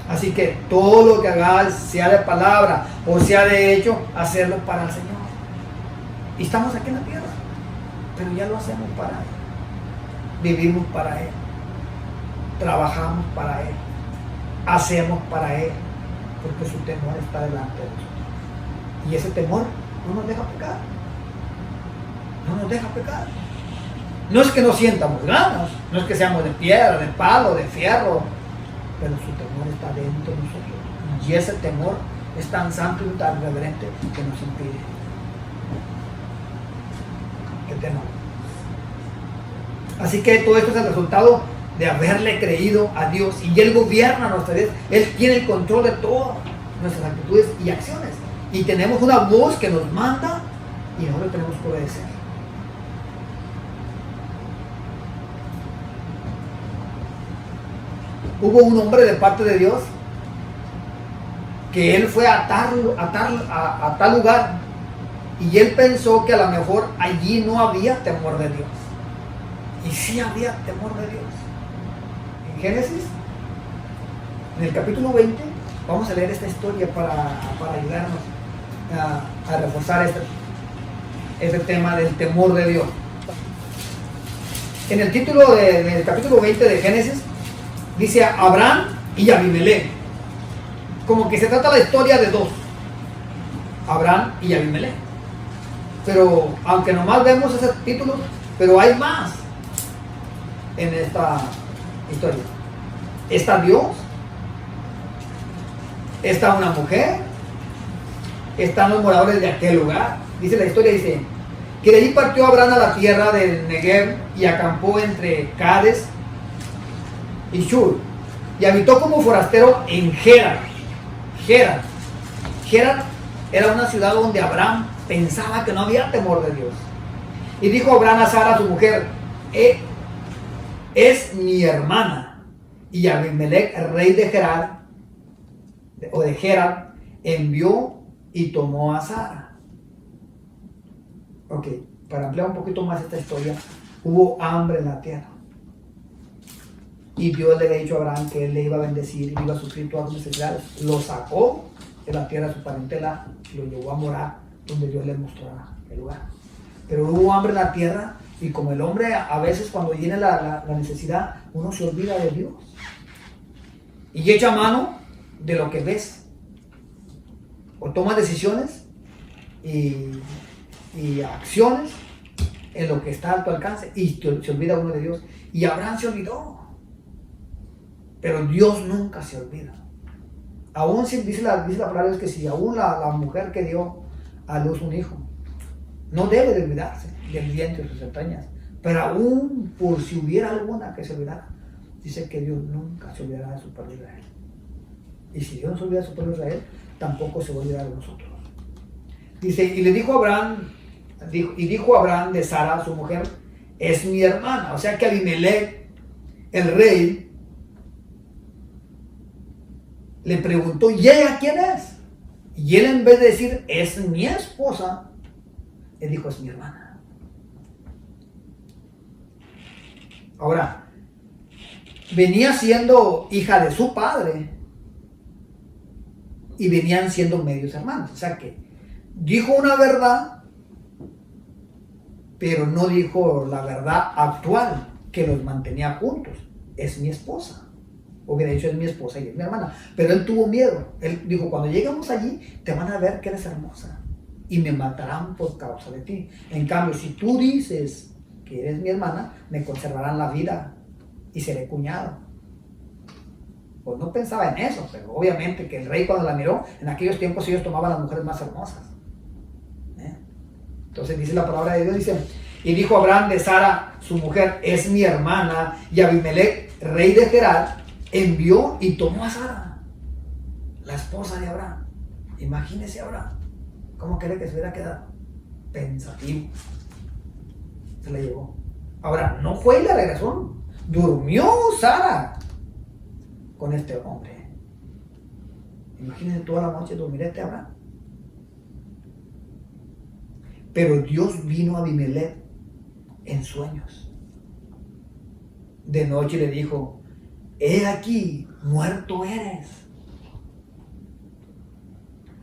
Así que todo lo que hagas, sea de palabra o sea de hecho, hacerlo para el Señor. Y estamos aquí en la tierra, pero ya lo hacemos para Él. Vivimos para Él. Trabajamos para Él. Hacemos para Él. Porque su temor está delante de nosotros. Y ese temor no nos deja pecar. No nos deja pecar. No es que no sientamos ganas, no es que seamos de piedra, de palo, de fierro, pero su temor está dentro de nosotros. Y ese temor es tan santo y tan reverente que nos impide que temamos. Así que todo esto es el resultado de haberle creído a Dios. Y Él gobierna nuestras vidas. Él tiene el control de todas nuestras actitudes y acciones. Y tenemos una voz que nos manda y nosotros tenemos que obedecer. Hubo un hombre de parte de Dios que él fue a tal lugar y él pensó que a lo mejor allí no había temor de Dios. Y sí había temor de Dios. En Génesis, en el capítulo 20, vamos a leer esta historia para ayudarnos a reforzar este tema del temor de Dios. En el título del capítulo 20 de Génesis, dice Abraham y Abimelech. Como que se trata la historia de dos, Abraham y Abimelech. Pero aunque nomás vemos ese título, pero hay más en esta historia. Está Dios, está una mujer, están los moradores de aquel lugar. Dice la historia, dice que de allí partió Abraham a la tierra del Negev y acampó entre Cades y Shur, y habitó como forastero en Gerar. Gerar era una ciudad donde Abraham pensaba que no había temor de Dios. Y dijo Abraham a Sara, su mujer, es mi hermana. Y Abimelech, el rey de Gerar, envió y tomó a Sara. Ok, para ampliar un poquito más esta historia, hubo hambre en la tierra. Y Dios le había dicho a Abraham que él le iba a bendecir y iba a suplir todas sus necesidades. Lo sacó de la tierra de su parentela y lo llevó a morar donde Dios le mostrara el lugar. Pero hubo hambre en la tierra y como el hombre a veces cuando viene la necesidad, uno se olvida de Dios. Y echa mano de lo que ves. O toma decisiones y acciones en lo que está a tu alcance y se olvida uno de Dios. Y Abraham se olvidó. Pero Dios nunca se olvida. Aún si dice la palabra de Dios que si aún la mujer que dio a luz un hijo no debe de olvidarse del vientre de sus entrañas, pero aún por si hubiera alguna que se olvidara, dice que Dios nunca se olvidará de su pueblo Israel. Y si Dios no se olvida de su pueblo Israel, tampoco se va a olvidar de nosotros. Dice, y dijo Abraham de Sara, su mujer, es mi hermana. O sea que Abimelech, el rey, le preguntó, ¿y ella quién es? Y él, en vez de decir, es mi esposa, él dijo, es mi hermana. Ahora, venía siendo hija de su padre y venían siendo medios hermanos. O sea que dijo una verdad, pero no dijo la verdad actual que los mantenía juntos. Es mi esposa. Hubiera dicho, es mi esposa y es mi hermana. Pero él tuvo miedo. Él dijo, cuando lleguemos allí, te van a ver que eres hermosa y me matarán por causa de ti. En cambio, si tú dices que eres mi hermana, me conservarán la vida y seré cuñado. Pues no pensaba en eso, pero obviamente que el rey cuando la miró, en aquellos tiempos ellos tomaban las mujeres más hermosas. Entonces dice la palabra de Dios, dice, y dijo Abraham de Sara, su mujer, es mi hermana, y Abimelech, rey de Gerar, envió y tomó a Sara, la esposa de Abraham. Imagínese Abraham, ¿cómo cree que se hubiera quedado? Pensativo. Se la llevó. Ahora, no fue y la regresó. durmió Sara con este hombre. Imagínense toda la noche dormir este Abraham. Pero Dios vino a Abimelech en sueños. De noche le dijo: he aquí, muerto eres,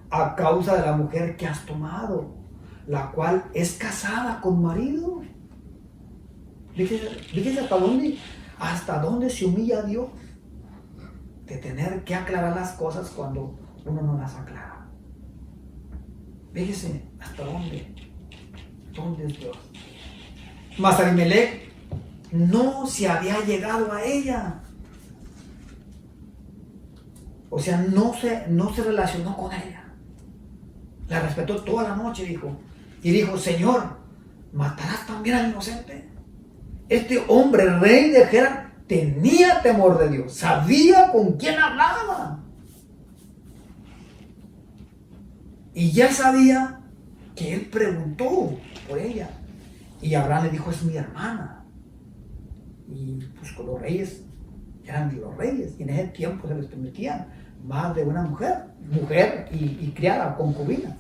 a causa de la mujer que has tomado, la cual es casada con marido. Fíjese hasta dónde se humilla a Dios, de tener que aclarar las cosas cuando uno no las aclara. Fíjese hasta dónde es Dios. Mas Abimelech no se había llegado a ella. O sea, no se relacionó con ella. La respetó toda la noche, dijo. Y dijo: Señor, ¿matarás también al inocente? Este hombre, rey de Gerar, tenía temor de Dios. Sabía con quién hablaba. Y ya sabía que él preguntó por ella. Y Abraham le dijo: es mi hermana. Y pues con los reyes, eran los reyes. Y en ese tiempo se les permitían más de una mujer y criada, concubina.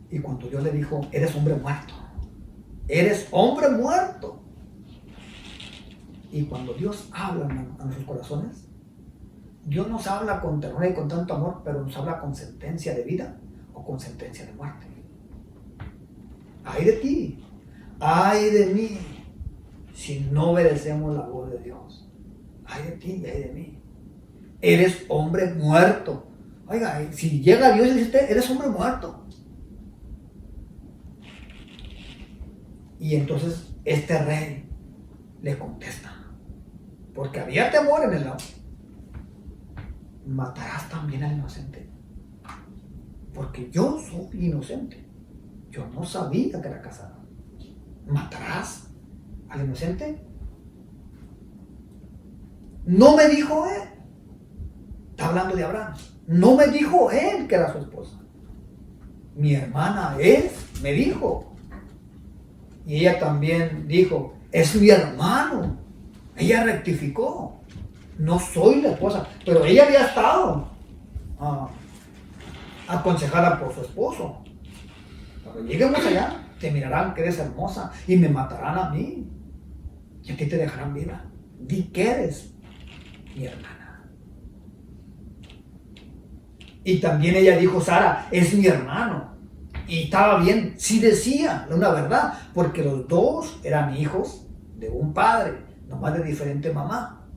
Y cuando Dios le dijo: eres hombre muerto, eres hombre muerto. Y cuando Dios habla, hermano, a nuestros corazones, Dios nos habla con ternura y con tanto amor, pero nos habla con sentencia de vida o con sentencia de muerte. Ay de ti, ay de mí, si no obedecemos la voz de Dios. Ay de ti y ay de mí. Eres hombre muerto. Oiga, si llega Dios y dice: eres hombre muerto. Y entonces este rey le contesta, porque había temor en el lado: ¿matarás también al inocente? Porque yo soy inocente. Yo no sabía que era casada. ¿Matarás al inocente? No me dijo él. Está hablando de Abraham. No me dijo él que era su esposa. Mi hermana me dijo. Y ella también dijo: es mi hermano. Ella rectificó: no soy la esposa. Pero ella había estado aconsejada por su esposo. Cuando lleguemos allá, te mirarán que eres hermosa y me matarán a mí. Y a ti te dejarán viva. Di que eres mi hermana. Y también ella dijo: Sara, es mi hermano. Y estaba bien, sí decía una verdad, porque los dos eran hijos de un padre, nomás de diferente mamá,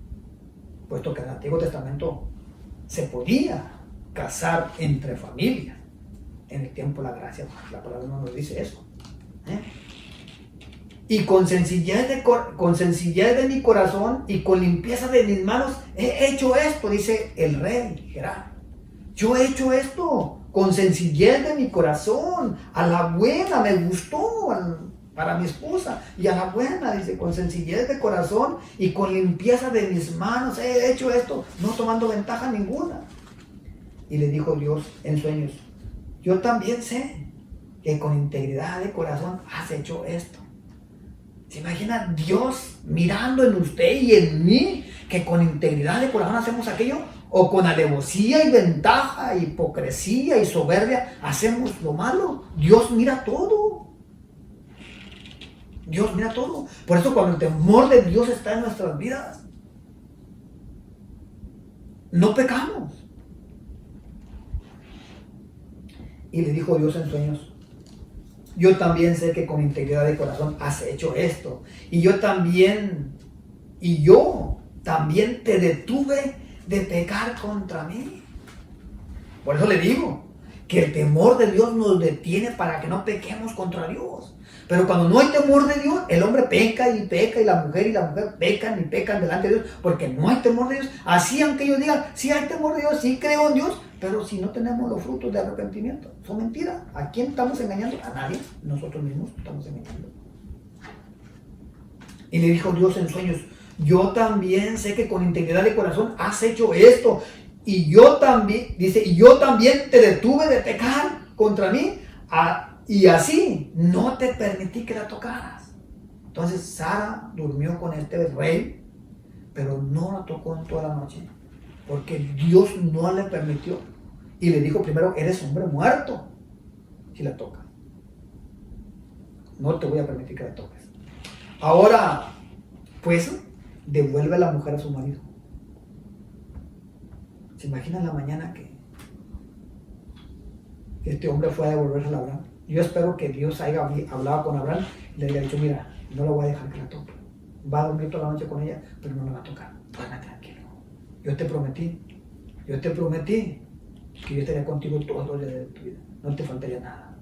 puesto que en el Antiguo Testamento se podía casar entre familias. En el tiempo de la gracia, la palabra no nos dice eso. Y con sencillez de mi corazón y con limpieza de mis manos he hecho esto, dice el rey Gerar. Yo he hecho esto con sencillez de mi corazón, a la buena, me gustó para mi esposa, y a la buena, dice, con sencillez de corazón y con limpieza de mis manos he hecho esto, no tomando ventaja ninguna. Y le dijo Dios en sueños: yo también sé que con integridad de corazón has hecho esto. ¿Se imagina Dios mirando en usted y en mí que con integridad de corazón hacemos aquello? ¿O con alevosía y ventaja, hipocresía y soberbia hacemos lo malo? Dios mira todo. Dios mira todo. Por eso cuando el temor de Dios está en nuestras vidas, no pecamos. Y le dijo Dios en sueños: yo también sé que con integridad de corazón has hecho esto. Y yo también te detuve de pecar contra mí. Por eso le digo que el temor de Dios nos detiene para que no pequemos contra Dios. Pero cuando no hay temor de Dios, el hombre peca, y la mujer pecan y pecan delante de Dios, porque no hay temor de Dios. Así, aunque ellos digan: sí hay temor de Dios, sí creo en Dios, pero si no tenemos los frutos de arrepentimiento, son mentiras. ¿A quién estamos engañando? A nadie. Nosotros mismos estamos engañando. Y le dijo Dios en sueños: yo también sé que con integridad de corazón has hecho esto. Y yo también te detuve de pecar contra mí. Y así no te permití que la tocaras. Entonces Sara durmió con este rey, pero no la tocó en toda la noche, porque Dios no le permitió. Y le dijo primero, eres hombre muerto si la tocas. No te voy a permitir que la toques. Ahora, pues, devuelve a la mujer a su marido. ¿Se imaginan la mañana que este hombre fue a devolverse a Abraham? Yo espero que Dios haya hablado con Abraham y le haya dicho, mira, no la voy a dejar que la toque. Va a dormir toda la noche con ella, pero no la va a tocar. Duerme tranquilo. Yo te prometí que yo estaría contigo todos los días de tu vida. No te faltaría nada.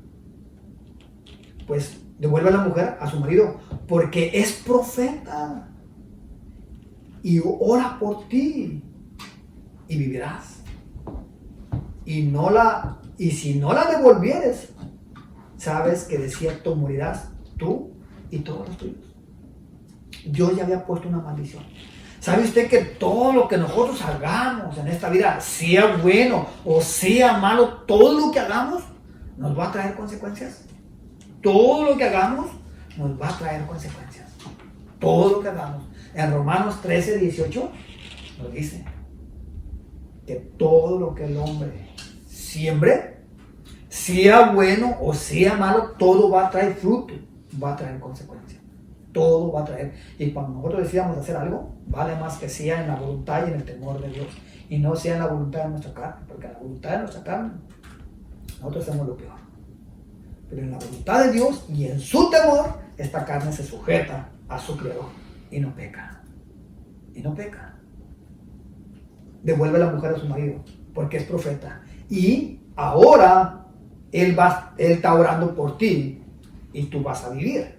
Pues devuelve a la mujer a su marido, porque es profeta y ora por ti y vivirás. Y si no la devolvieres, sabes que de cierto morirás tú y todos los tuyos. Yo ya había puesto una maldición. ¿Sabe usted que todo lo que nosotros hagamos en esta vida, sea bueno o sea malo, todo lo que hagamos nos va a traer consecuencias? Todo lo que hagamos nos va a traer consecuencias. Todo lo que hagamos. En Romanos 13, 18 nos dice que todo lo que el hombre siembre, sea bueno o sea malo, todo va a traer fruto, va a traer consecuencias. Todo va a traer. Y cuando nosotros decidamos hacer algo, vale más que sea en la voluntad y en el temor de Dios, y no sea en la voluntad de nuestra carne, porque en la voluntad de nuestra carne nosotros hacemos lo peor. Pero en la voluntad de Dios y en su temor, esta carne se sujeta a su creador y no peca. Y no peca. Devuelve a la mujer a su marido, porque es profeta. Y ahora él está orando por ti y tú vas a vivir.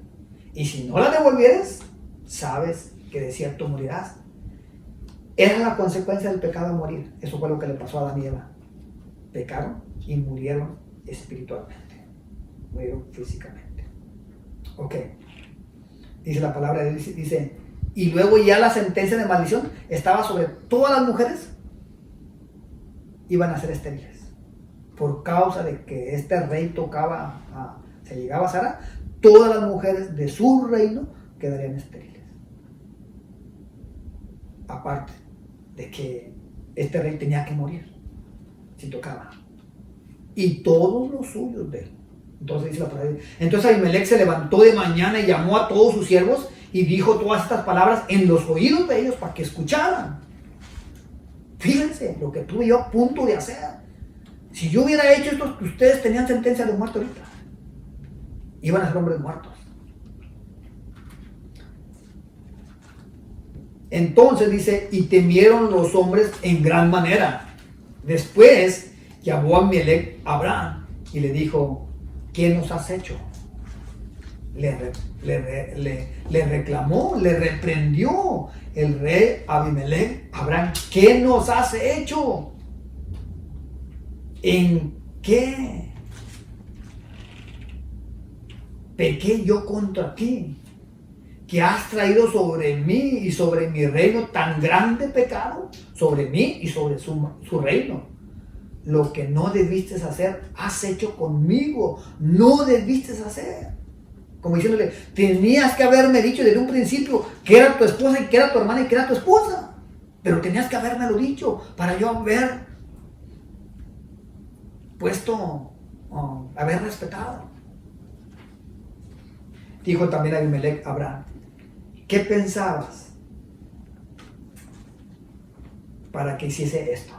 Y si no la devolvieres, sabes que de cierto morirás. Era la consecuencia del pecado de morir. Eso fue lo que le pasó a Adán y Eva. Pecaron y murieron espiritualmente. Murieron físicamente. Ok. Dice la palabra de Dios, dice, y luego ya la sentencia de maldición estaba sobre todas las mujeres. Iban a ser estériles. Por causa de que este rey se llegaba a Sara, todas las mujeres de su reino quedarían estériles. Aparte de que este rey tenía que morir si tocaba. Y todos los suyos de él. Entonces dice la palabra. Entonces Abimelech se levantó de mañana y llamó a todos sus siervos y dijo todas estas palabras en los oídos de ellos para que escucharan. Fíjense lo que tuve yo a punto de hacer. Si yo hubiera hecho esto, ustedes tenían sentencia de muerte ahorita. Iban a ser hombres muertos. Entonces dice, y temieron los hombres en gran manera. Después llamó a Abimelech a Abraham y le dijo, ¿qué nos has hecho? Le reclamó, le reprendió el rey Abimelech a Abraham. ¿Qué nos has hecho? ¿En qué pequé yo contra ti? Que has traído sobre mí y sobre mi reino tan grande pecado, sobre mí y sobre su reino. Lo que no debiste hacer, has hecho conmigo. No debiste hacer. Como diciéndole, tenías que haberme dicho desde un principio que era tu esposa y que era tu hermana y que era tu esposa. Pero tenías que habérmelo dicho para yo haber haber respetado. Dijo también Abimelech a Abraham, ¿qué pensabas para que hiciese esto?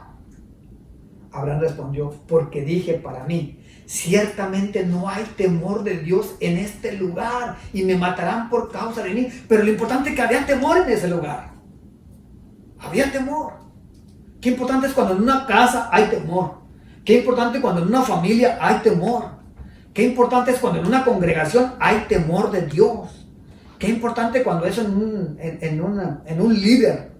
Abraham respondió, porque dije para mí, ciertamente no hay temor de Dios en este lugar y me matarán por causa de mí. Pero lo importante es que había temor en ese lugar. Había temor. Qué importante es cuando en una casa hay temor. Qué importante cuando en una familia hay temor. Qué importante es cuando en una congregación hay temor de Dios. Qué importante cuando eso en un líder,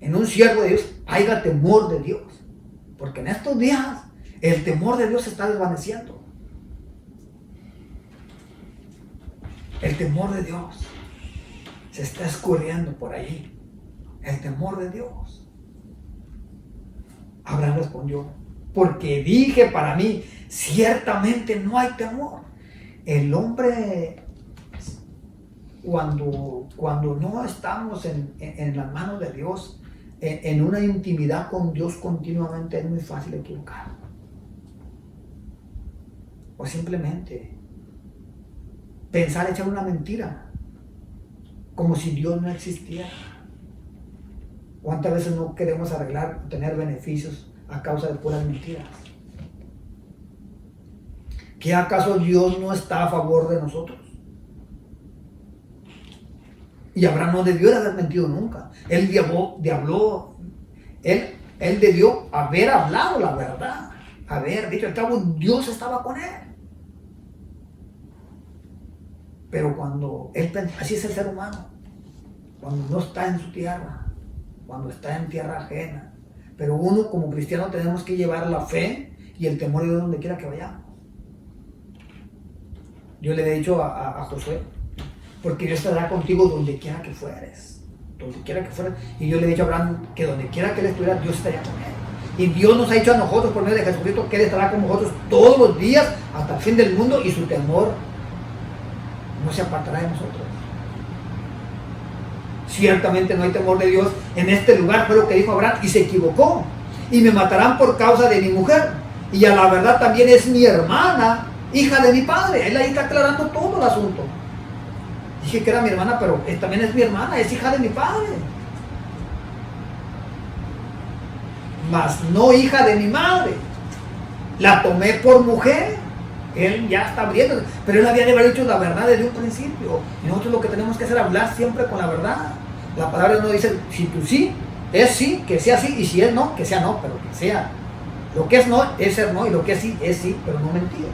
en un siervo de Dios, haya temor de Dios. Porque en estos días el temor de Dios se está desvaneciendo. El temor de Dios se está escurriendo por ahí. El temor de Dios. Abraham respondió, porque dije para mí, ciertamente no hay temor. El hombre cuando no estamos en las manos de Dios, en una intimidad con Dios continuamente, es muy fácil equivocar. O simplemente pensar echar una mentira, como si Dios no existiera. ¿Cuántas veces no queremos arreglar, tener beneficios a causa de puras mentiras? ¿Qué acaso Dios no está a favor de nosotros? Y Abraham no debió de haber mentido nunca. Él debió haber hablado la verdad, haber dicho, al cabo Dios estaba con él. Pero cuando él, así es el ser humano, cuando no está en su tierra, cuando está en tierra ajena. Pero uno como cristiano tenemos que llevar la fe y el temor de Dios donde quiera que vayamos. Yo le he dicho a Josué, porque Dios estará contigo donde quiera que fueres, donde quiera que fueres. Y yo le he dicho a Abraham que donde quiera que él estuviera, Dios estaría con él. Y Dios nos ha dicho a nosotros por medio de Jesucristo que Él estará con nosotros todos los días hasta el fin del mundo, y su temor no se apartará de nosotros. Ciertamente no hay temor de Dios en este lugar, fue lo que dijo Abraham, y se equivocó. Y me matarán por causa de mi mujer, y a la verdad también es mi hermana, hija de mi padre. Él ahí está aclarando todo el asunto. Dije que era mi hermana, pero también es mi hermana, es hija de mi padre. Mas no hija de mi madre. La tomé por mujer. Él ya está abriendo, pero él había de haber dicho la verdad desde un principio. Y nosotros lo que tenemos que hacer es hablar siempre con la verdad. La palabra no dice, si tú sí, es sí, que sea sí, y si es no, que sea no, pero que sea. Lo que es no, es ser no, y lo que es sí, pero no mentir.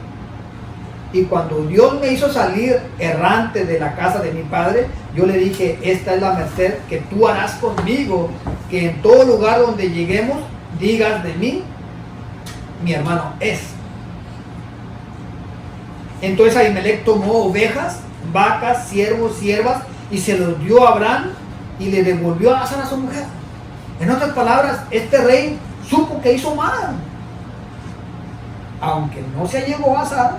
Y cuando Dios me hizo salir errante de la casa de mi padre, yo le dije, esta es la merced que tú harás conmigo, que en todo lugar donde lleguemos, digas de mí, mi hermano es. Entonces Ahimelech tomó ovejas, vacas, siervos, siervas, y se los dio a Abraham y le devolvió a Azar a su mujer. En otras palabras, este rey supo que hizo mal. Aunque no se allegó a Azar,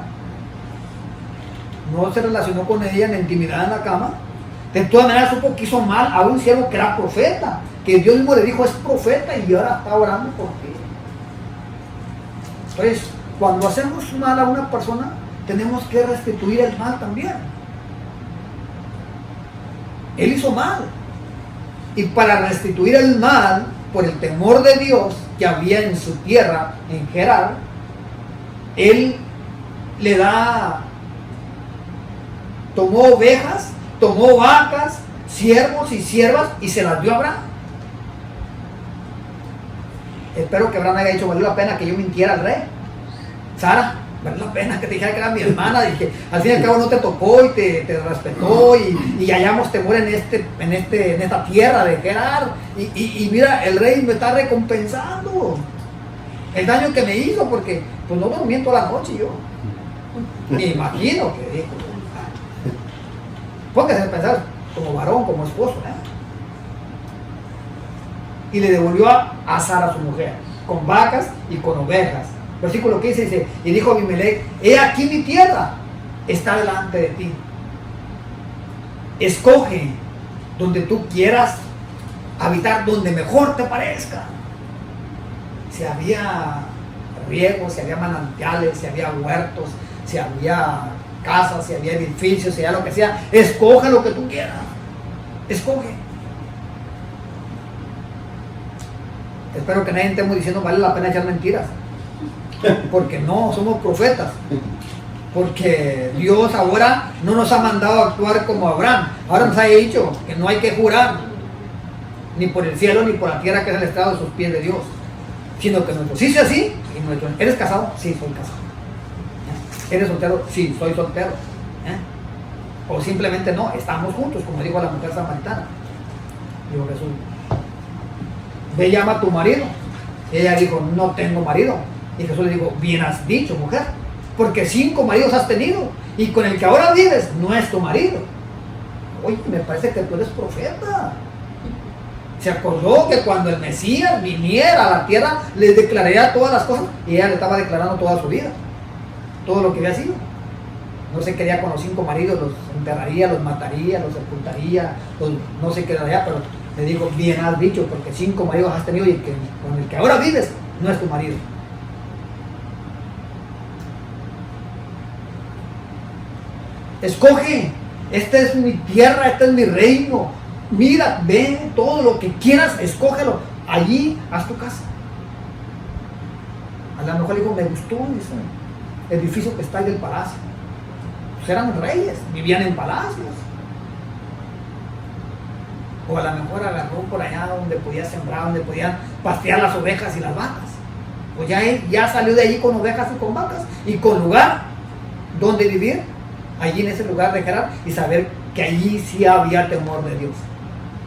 no se relacionó con ella en la intimidad en la cama, de todas maneras supo que hizo mal a un siervo que era profeta, que Dios mismo le dijo es profeta, y ahora está orando por ti. Entonces, cuando hacemos mal a una persona, tenemos que restituir el mal también. Él hizo mal, y para restituir el mal, por el temor de Dios que había en su tierra, en Gerar, él le tomó ovejas, tomó vacas, siervos y siervas, y se las dio a Abraham. Espero que Abraham haya dicho, valió la pena que yo mintiera al rey. Sara, valió la pena que te dijera que era mi hermana. Dije, al fin y al cabo no te tocó y te respetó, y hallamos temor en esta tierra de Gerar. Y mira, el rey me está recompensando el daño que me hizo, porque pues no dormí toda la noche yo. Me imagino que dijo. Póngase a pensar como varón, como esposo, Y le devolvió a Sara, su mujer, con vacas y con ovejas. Versículo 15 dice, y dijo Abimelech, he aquí mi tierra está delante de ti. Escoge donde tú quieras habitar, donde mejor te parezca. Si había riegos, si había manantiales, si había huertos, si había casas, si había edificios, si había lo que sea, escoge lo que tú quieras. Escoge. Espero que nadie estemos diciendo vale la pena echar mentiras, porque no somos profetas, porque Dios ahora no nos ha mandado a actuar como Abraham. Ahora nos ha dicho que no hay que jurar ni por el cielo ni por la tierra, que es el estrado de sus pies de Dios, sino que nuestro sí sea sí y nuestro ¿eres casado? Sí, soy casado. ¿Eres soltero? Sí, soy soltero. O simplemente no, estamos juntos, como dijo la mujer samaritana. Dijo Jesús, ve, llama a tu marido. Ella dijo, no tengo marido. Y Jesús le dijo, bien has dicho, mujer, porque 5 maridos has tenido, y con el que ahora vives no es tu marido. Oye, me parece que tú eres profeta. Se acordó que cuando el Mesías viniera a la tierra, les declararía todas las cosas, y ella le estaba declarando toda su vida, todo lo que había sido. no se quería con los 5 maridos, los enterraría, los mataría, los sepultaría, no se quedaría, pero le dijo, bien has dicho, porque 5 maridos has tenido y con el que ahora vives no es tu marido. Escoge, esta es mi tierra, este es mi reino. Mira, ve todo lo que quieras, escógelo. Allí haz tu casa. A lo mejor dijo, me gustó ese edificio que está ahí del palacio. Pues eran reyes, vivían en palacios. O a lo mejor agarró por allá donde podía sembrar, donde podían pastear las ovejas y las vacas. Pues ya salió de allí con ovejas y con vacas y con lugar donde vivir. Allí en ese lugar de Gerar y saber que allí sí había temor de Dios.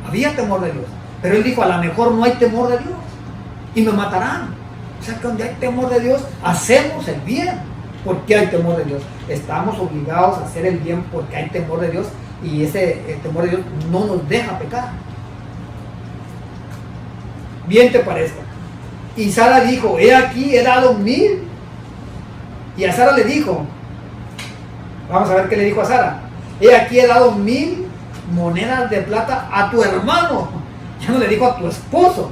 Había temor de Dios. Pero él dijo, a lo mejor no hay temor de Dios y me matarán. O sea que donde hay temor de Dios, hacemos el bien. ¿Por qué hay temor de Dios? Estamos obligados a hacer el bien porque hay temor de Dios y ese temor de Dios no nos deja pecar. Bien te parezca. Y Sara dijo, he aquí, he dado 1000. Y a Sara le dijo, vamos a ver qué le dijo a Sara. He aquí, he dado 1000 monedas de plata a tu hermano. Ya no le dijo a tu esposo.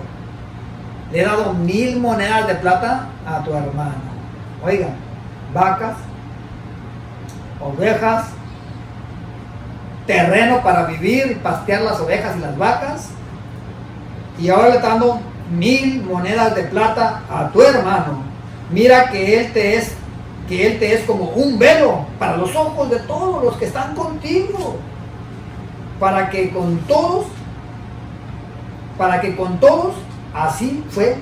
Le he dado 1000 monedas de plata a tu hermano. Oigan, vacas, ovejas, terreno para vivir y pastear las ovejas y las vacas. Y ahora le está dando 1000 monedas de plata a tu hermano. Mira que él te es como un velo para los ojos de todos los que están contigo, para que con todos así fue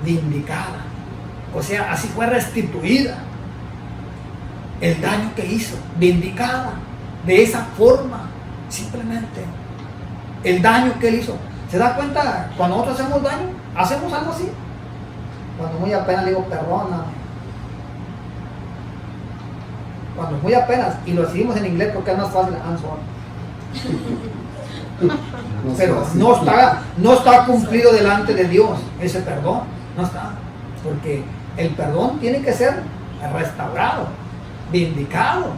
vindicada, o sea, así fue restituida el daño que hizo, vindicada de esa forma, simplemente el daño que él hizo. ¿Se da cuenta? Cuando nosotros hacemos daño, hacemos algo así, cuando muy apenas le digo perdóname, cuando muy apenas, y lo decimos en inglés porque es más fácil, I'm sorry. Pero no está cumplido delante de Dios ese perdón, no está, porque el perdón tiene que ser restaurado, vindicado.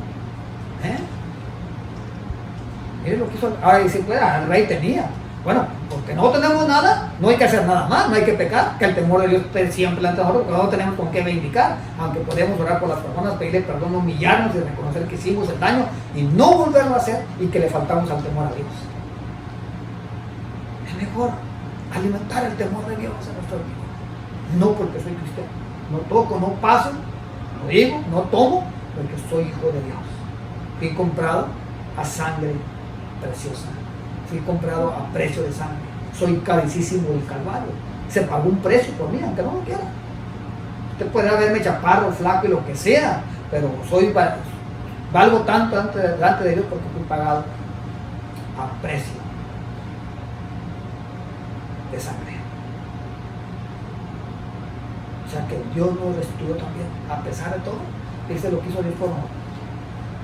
Miren lo que hizo. Ahora dice, pues, el rey tenía. Bueno, porque no tenemos nada, no hay que hacer nada más, no hay que pecar, que el temor de Dios esté siempre delante de nosotros, porque no tenemos con qué vindicar, aunque podemos orar por las personas, pedirle perdón, humillarnos y reconocer que hicimos el daño y no volverlo a hacer y que le faltamos al temor a Dios. Es mejor alimentar el temor de Dios en nuestro vida. No porque soy cristiano, no toco, no paso, no digo, no tomo, porque soy hijo de Dios. Fui comprado a sangre preciosa. Fui comprado a precio de sangre. Soy carísimo del Calvario. Se pagó un precio por mí, aunque no lo quiera. Usted podrá verme chaparro, flaco y lo que sea, pero valgo tanto delante de Dios porque fui pagado a precio de sangre. O sea que Dios nos restituyó también, a pesar de todo. Dice lo que hizo Dios por nosotros.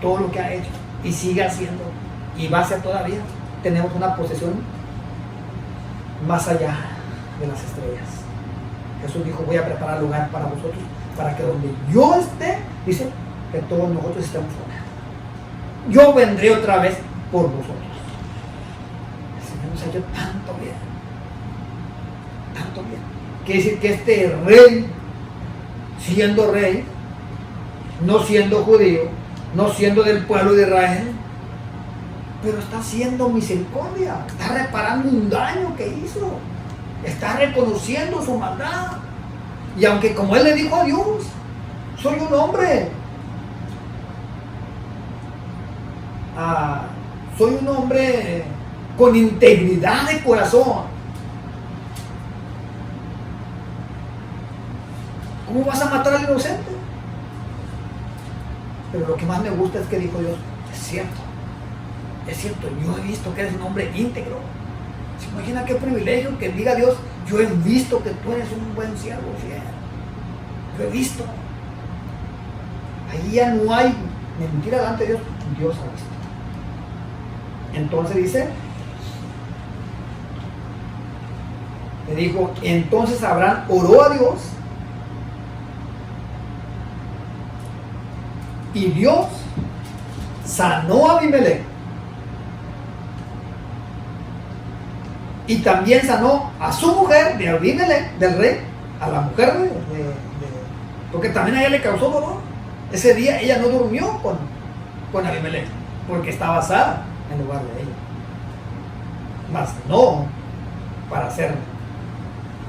Todo lo que ha hecho y sigue haciendo y va a hacer todavía. Tenemos una posesión más allá de las estrellas. Jesús dijo, voy a preparar lugar para vosotros, para que donde yo esté, dice, que todos nosotros estemos con él. Yo vendré otra vez por vosotros. El Señor nos ha hecho tanto bien. Tanto bien. Quiere decir que este rey, siendo rey, no siendo judío, no siendo del pueblo de Israel, pero está haciendo misericordia, está reparando un daño que hizo, está reconociendo su maldad. Y aunque, como él le dijo a Dios, soy un hombre, soy un hombre con integridad de corazón. ¿Cómo vas a matar al inocente? Pero lo que más me gusta es que dijo Dios, es cierto, yo he visto que eres un hombre íntegro. ¿Se imagina qué privilegio que diga Dios, yo he visto que tú eres un buen siervo fiel? Lo he visto. Ahí ya no hay mentira delante de Dios, Dios ha visto. Entonces dice, le dijo, entonces Abraham oró a Dios y Dios sanó a Abimelech y también sanó a su mujer de Abimelech, del rey, a la mujer porque también a ella le causó dolor. Ese día ella no durmió con Abimelech porque estaba Sara en lugar de ella, mas no para hacer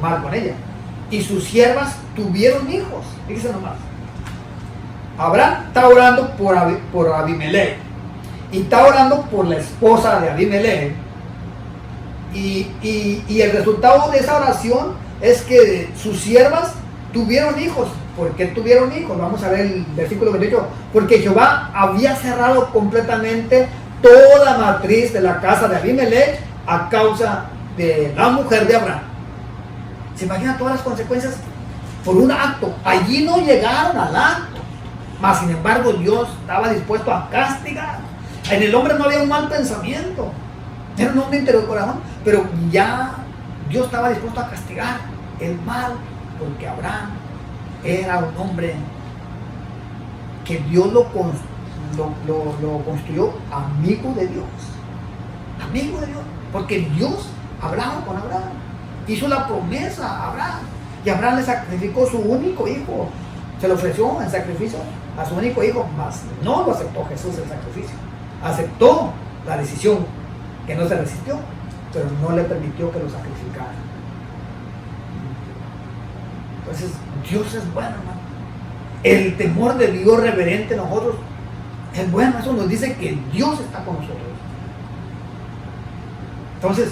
mal con ella. Y sus siervas tuvieron hijos. Fíjense nomás. Abraham está orando por Abimelech y está orando por la esposa de Abimelech. Y el resultado de esa oración es que sus siervas tuvieron hijos. ¿Por qué tuvieron hijos? Vamos a ver el versículo 28. Porque Jehová había cerrado completamente toda matriz de la casa de Abimelech a causa de la mujer de Abraham. ¿Se imaginan todas las consecuencias por un acto? Allí no llegaron al acto, mas sin embargo Dios estaba dispuesto a castigar. En el hombre no había un mal pensamiento, era un hombre interior del corazón, pero ya Dios estaba dispuesto a castigar el mal, porque Abraham era un hombre que Dios lo construyó amigo de Dios, porque Dios hablaba con Abraham, hizo la promesa a Abraham, y Abraham le sacrificó su único hijo, se lo ofreció en sacrificio a su único hijo, mas no lo aceptó Jesús el sacrificio, aceptó la decisión, que no se resistió, pero no le permitió que lo sacrificara. Entonces Dios es bueno, hermano. El temor de Dios reverente en nosotros es bueno. Eso nos dice que Dios está con nosotros. Entonces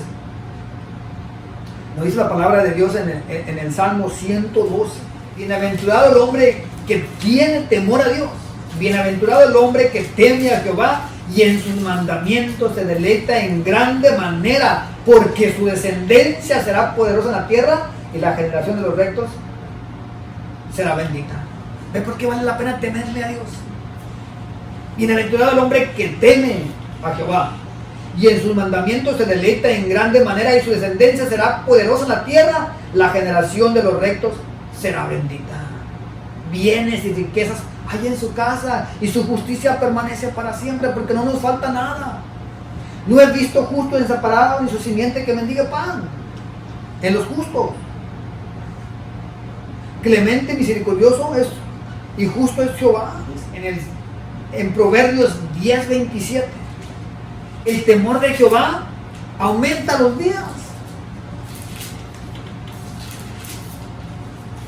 nos dice la palabra de Dios en el Salmo 112. Bienaventurado el hombre que tiene temor a Dios. Bienaventurado el hombre que teme a Jehová y en sus mandamientos se deleita en grande manera, porque su descendencia será poderosa en la tierra y la generación de los rectos será bendita. ¿Ve por qué vale la pena temerle a Dios? Bienaventurado el hombre que teme a Jehová y en sus mandamientos se deleita en grande manera y su descendencia será poderosa en la tierra, la generación de los rectos será bendita. Bienes y riquezas hay en su casa y su justicia permanece para siempre, porque no nos falta nada. No he visto justo desamparado ni su simiente que mendigue pan en los justos. Clemente y misericordioso es y justo es Jehová. En Proverbios 10:27, el temor de Jehová aumenta los días.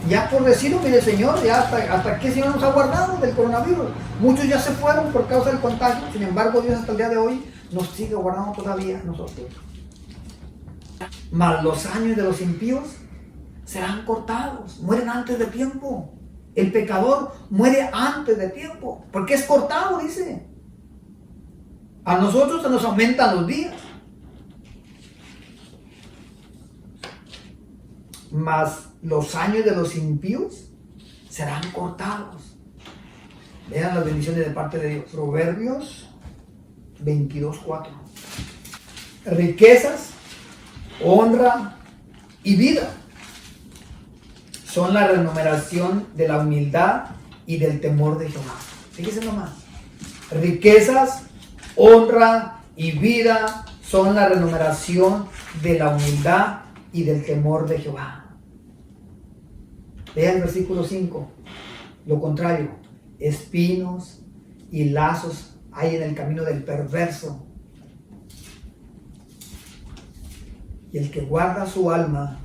Ya por decirlo, mire Señor, ya hasta que el Señor nos ha guardado del coronavirus. Muchos ya se fueron por causa del contagio, sin embargo Dios hasta el día de hoy nos sigue guardando todavía nosotros. Mas los años de los impíos serán cortados, mueren antes de tiempo. El pecador muere antes de tiempo, porque es cortado, dice. A nosotros se nos aumentan los días. Mas los años de los impíos serán cortados. Vean las bendiciones de parte de Dios. Proverbios 22:4. Riquezas, honra y vida son la remuneración de la humildad y del temor de Jehová. Fíjense nomás. Riquezas, honra y vida son la remuneración de la humildad y del temor de Jehová. Vean el versículo 5. Lo contrario, espinos y lazos hay en el camino del perverso. Y el que guarda su alma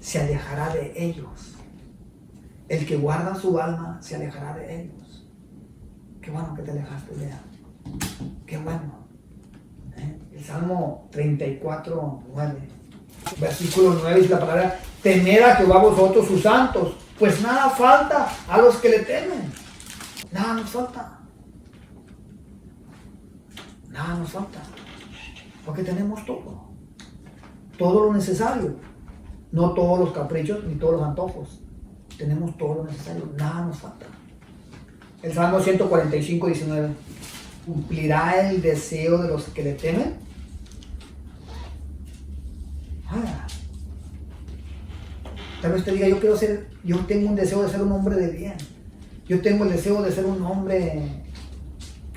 se alejará de ellos. El que guarda su alma se alejará de ellos. Qué bueno que te alejaste, Lea. Qué bueno. El Salmo 34:9. Versículo 9 dice la palabra: temed a Jehová vosotros sus santos, pues nada falta a los que le temen. Nada nos falta. Nada nos falta. Porque tenemos todo. Todo lo necesario. No todos los caprichos ni todos los antojos. Tenemos todo lo necesario. Nada nos falta. El Salmo 145:19. ¿Cumplirá el deseo de los que le temen? Tal vez te diga, yo tengo un deseo de ser un hombre de bien. Yo tengo el deseo de ser un hombre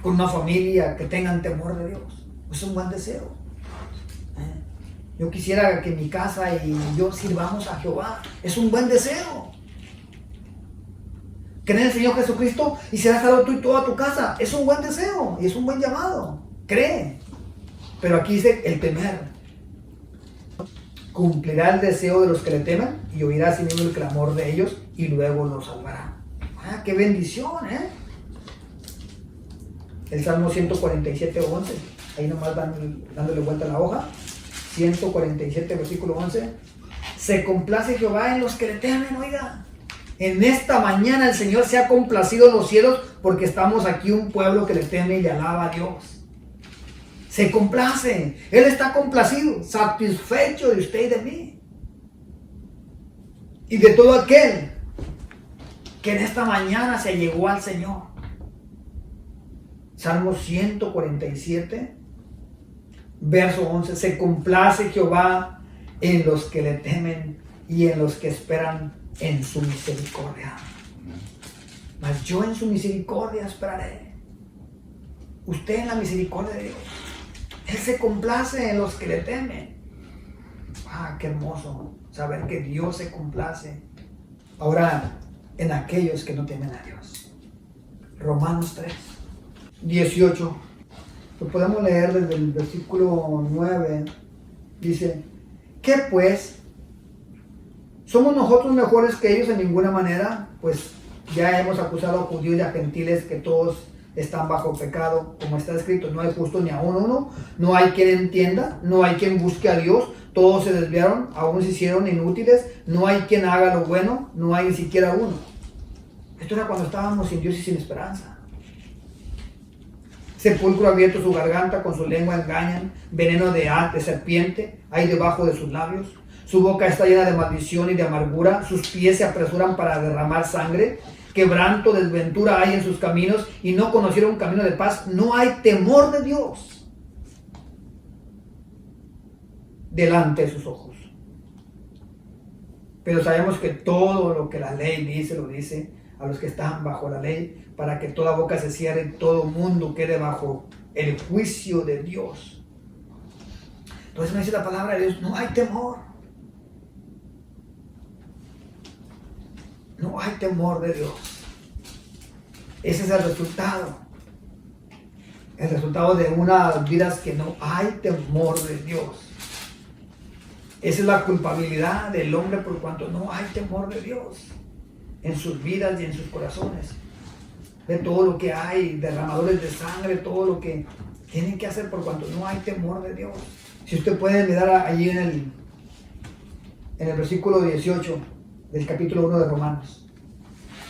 con una familia, que tengan temor de Dios. Es un buen deseo. Yo quisiera que mi casa y yo sirvamos a Jehová. Es un buen deseo. Cree en el Señor Jesucristo y serás salvo tú y toda tu casa. Es un buen deseo y es un buen llamado. Cree. Pero aquí dice el temer. Cumplirá el deseo de los que le temen y oirá sin mismo el clamor de ellos y luego los salvará. ¡Ah, qué bendición! El Salmo 147, 11. Ahí nomás dándole vuelta a la hoja. 147, versículo 11. Se complace Jehová en los que le temen, oiga. En esta mañana el Señor se ha complacido en los cielos porque estamos aquí un pueblo que le teme y alaba a Dios. Se complace. Él está complacido, satisfecho de usted y de mí. Y de todo aquel que en esta mañana se llegó al Señor. Salmo 147, verso 11. Se complace Jehová en los que le temen y en los que esperan en su misericordia. Mas yo en su misericordia esperaré. Usted en la misericordia de Dios. Él se complace en los que le temen. Ah, qué hermoso saber que Dios se complace ahora en aquellos que no temen a Dios. Romanos 3, 18. Lo podemos leer desde el versículo 9. Dice: ¿qué pues? ¿Somos nosotros mejores que ellos en ninguna manera? Pues ya hemos acusado a judíos y a gentiles que todos están bajo pecado, como está escrito: no hay justo ni aún uno, no hay quien entienda, no hay quien busque a Dios, todos se desviaron, aún se hicieron inútiles, no hay quien haga lo bueno, no hay ni siquiera uno. Esto era cuando estábamos sin Dios y sin esperanza. Sepulcro abierto su garganta, con su lengua engañan, veneno de serpiente hay debajo de sus labios. Su boca está llena de maldición y de amargura, sus pies se apresuran para derramar sangre. Quebranto, desventura hay en sus caminos y no conocieron camino de paz. No hay temor de Dios delante de sus ojos. Pero sabemos que todo lo que la ley dice, lo dice a los que están bajo la ley, para que toda boca se cierre y todo mundo quede bajo el juicio de Dios. Entonces me dice la palabra de Dios: no hay temor. No hay temor de Dios. Ese es el resultado. El resultado de unas vidas que no hay temor de Dios. Esa es la culpabilidad del hombre por cuanto no hay temor de Dios en sus vidas y en sus corazones. De todo lo que hay, derramadores de sangre, todo lo que tienen que hacer por cuanto no hay temor de Dios. Si usted puede mirar allí en el versículo 18 del capítulo 1 de Romanos.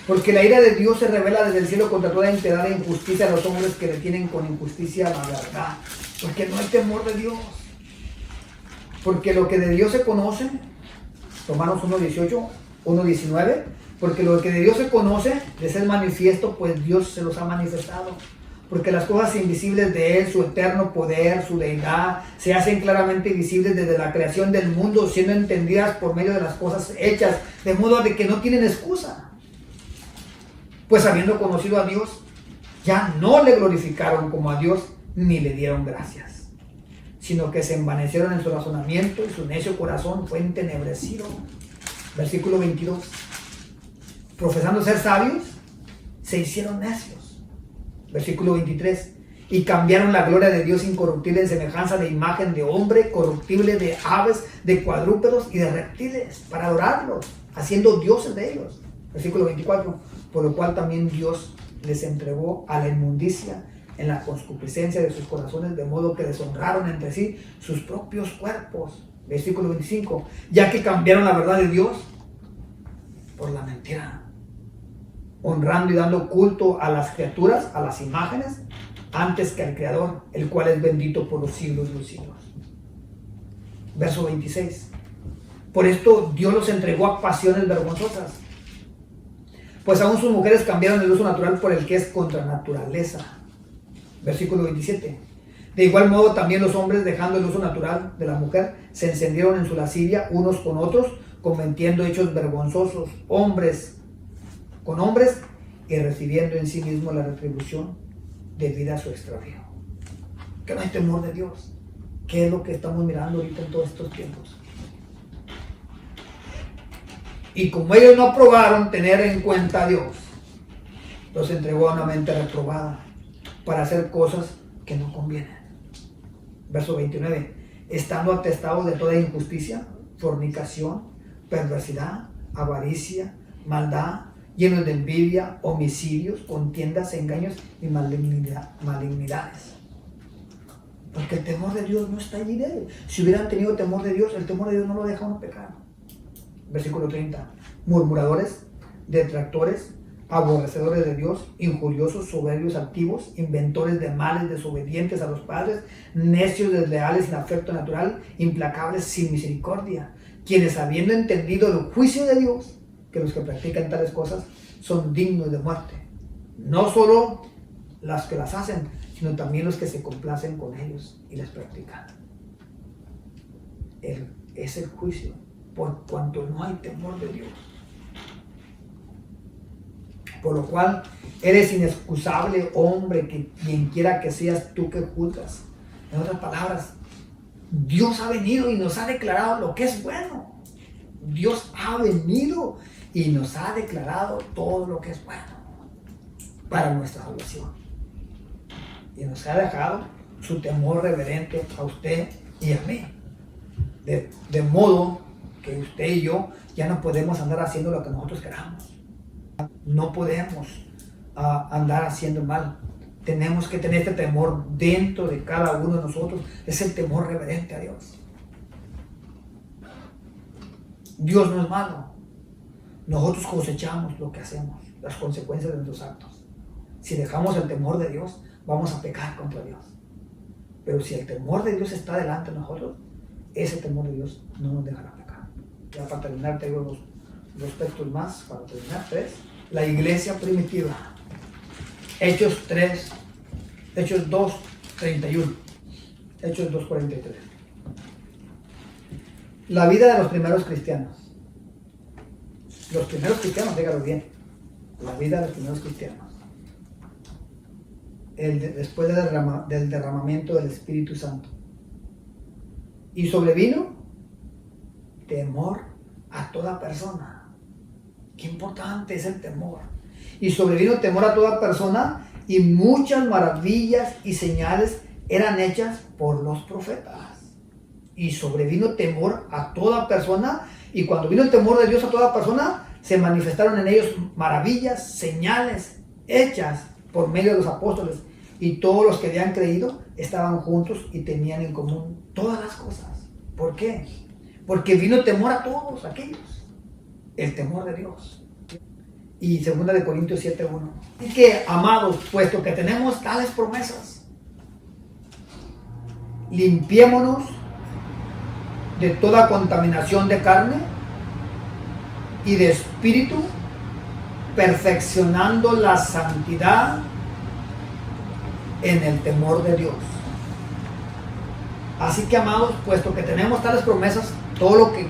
Porque la ira de Dios se revela desde el cielo contra toda impiedad e injusticia a los hombres que detienen con injusticia la verdad. Porque no hay temor de Dios. Porque lo que de Dios se conoce, Romanos 1:18, 1:19, porque lo que de Dios se conoce les es manifiesto, pues Dios se los ha manifestado. Porque las cosas invisibles de Él, su eterno poder, su deidad, se hacen claramente visibles desde la creación del mundo, siendo entendidas por medio de las cosas hechas, de modo de que no tienen excusa. Pues habiendo conocido a Dios, ya no le glorificaron como a Dios, ni le dieron gracias, sino que se envanecieron en su razonamiento y su necio corazón fue entenebrecido. Versículo 22. Profesando ser sabios, se hicieron necios. Versículo 23. Y cambiaron la gloria de Dios incorruptible en semejanza de imagen de hombre, corruptible, de aves, de cuadrúpedos y de reptiles, para adorarlos, haciendo dioses de ellos. Versículo 24. Por lo cual también Dios les entregó a la inmundicia en la concupiscencia de sus corazones, de modo que deshonraron entre sí sus propios cuerpos. Versículo 25. Ya que cambiaron la verdad de Dios por la mentira, honrando y dando culto a las criaturas, a las imágenes, antes que al Creador, el cual es bendito por los siglos de los siglos. Verso 26. Por esto Dios los entregó a pasiones vergonzosas, pues aún sus mujeres cambiaron el uso natural por el que es contra naturaleza. Versículo 27. De igual modo también los hombres, dejando el uso natural de la mujer, se encendieron en su lascivia unos con otros, cometiendo hechos vergonzosos, hombres con hombres, y recibiendo en sí mismo la retribución debido a su extravío. Que no hay temor de Dios. ¿Qué es lo que estamos mirando ahorita en todos estos tiempos? Y como ellos no aprobaron tener en cuenta a Dios, los entregó a una mente reprobada para hacer cosas que no convienen. Verso 29. Estando atestados de toda injusticia, fornicación, perversidad, avaricia, maldad, llenos de envidia, homicidios, contiendas, engaños y malignidades. Porque el temor de Dios no está allí de ellos. Si hubieran tenido temor de Dios, el temor de Dios no lo deja uno pecar. Versículo 30. Murmuradores, detractores, aborrecedores de Dios, injuriosos, soberbios, altivos, inventores de males, desobedientes a los padres, necios, desleales, sin afecto natural, implacables, sin misericordia, quienes habiendo entendido el juicio de Dios, que los que practican tales cosas son dignos de muerte. No solo las que las hacen, sino también los que se complacen con ellos y las practican. Es el juicio, por cuanto no hay temor de Dios. Por lo cual eres inexcusable, hombre, que quien quiera que seas tú que juzgas. En otras palabras, Dios ha venido y nos ha declarado lo que es bueno. Dios ha venido y nos ha declarado todo lo que es bueno para nuestra salvación. Y nos ha dejado su temor reverente a usted y a mí. De modo que usted y yo ya no podemos andar haciendo lo que nosotros queramos. No podemos andar haciendo mal. Tenemos que tener este temor dentro de cada uno de nosotros. Es el temor reverente a Dios. Dios no es malo. Nosotros cosechamos lo que hacemos, las consecuencias de nuestros actos. Si dejamos el temor de Dios, vamos a pecar contra Dios. Pero si el temor de Dios está delante de nosotros, ese temor de Dios no nos dejará pecar. Ya para terminar, tengo dos textos más, para terminar, 3. La iglesia primitiva. Hechos 2, 31. Hechos 2, 43. La vida de los primeros cristianos. Los primeros cristianos, dígalo bien. La vida de los primeros cristianos. Después del derramamiento del Espíritu Santo. Y sobrevino temor a toda persona. Qué importante es el temor. Y sobrevino temor a toda persona, y muchas maravillas y señales eran hechas por los profetas. Y sobrevino temor a toda persona, y cuando vino el temor de Dios a toda persona, se manifestaron en ellos maravillas, señales hechas por medio de los apóstoles. Y todos los que habían creído estaban juntos y tenían en común todas las cosas. ¿Por qué? Porque vino temor a todos aquellos. El temor de Dios. Y 2 Corintios 7:1. Así que, amados, puesto que tenemos tales promesas, limpiémonos de toda contaminación de carne y de espíritu, perfeccionando la santidad en el temor de Dios. Así que, amados, puesto que tenemos tales promesas, todo lo que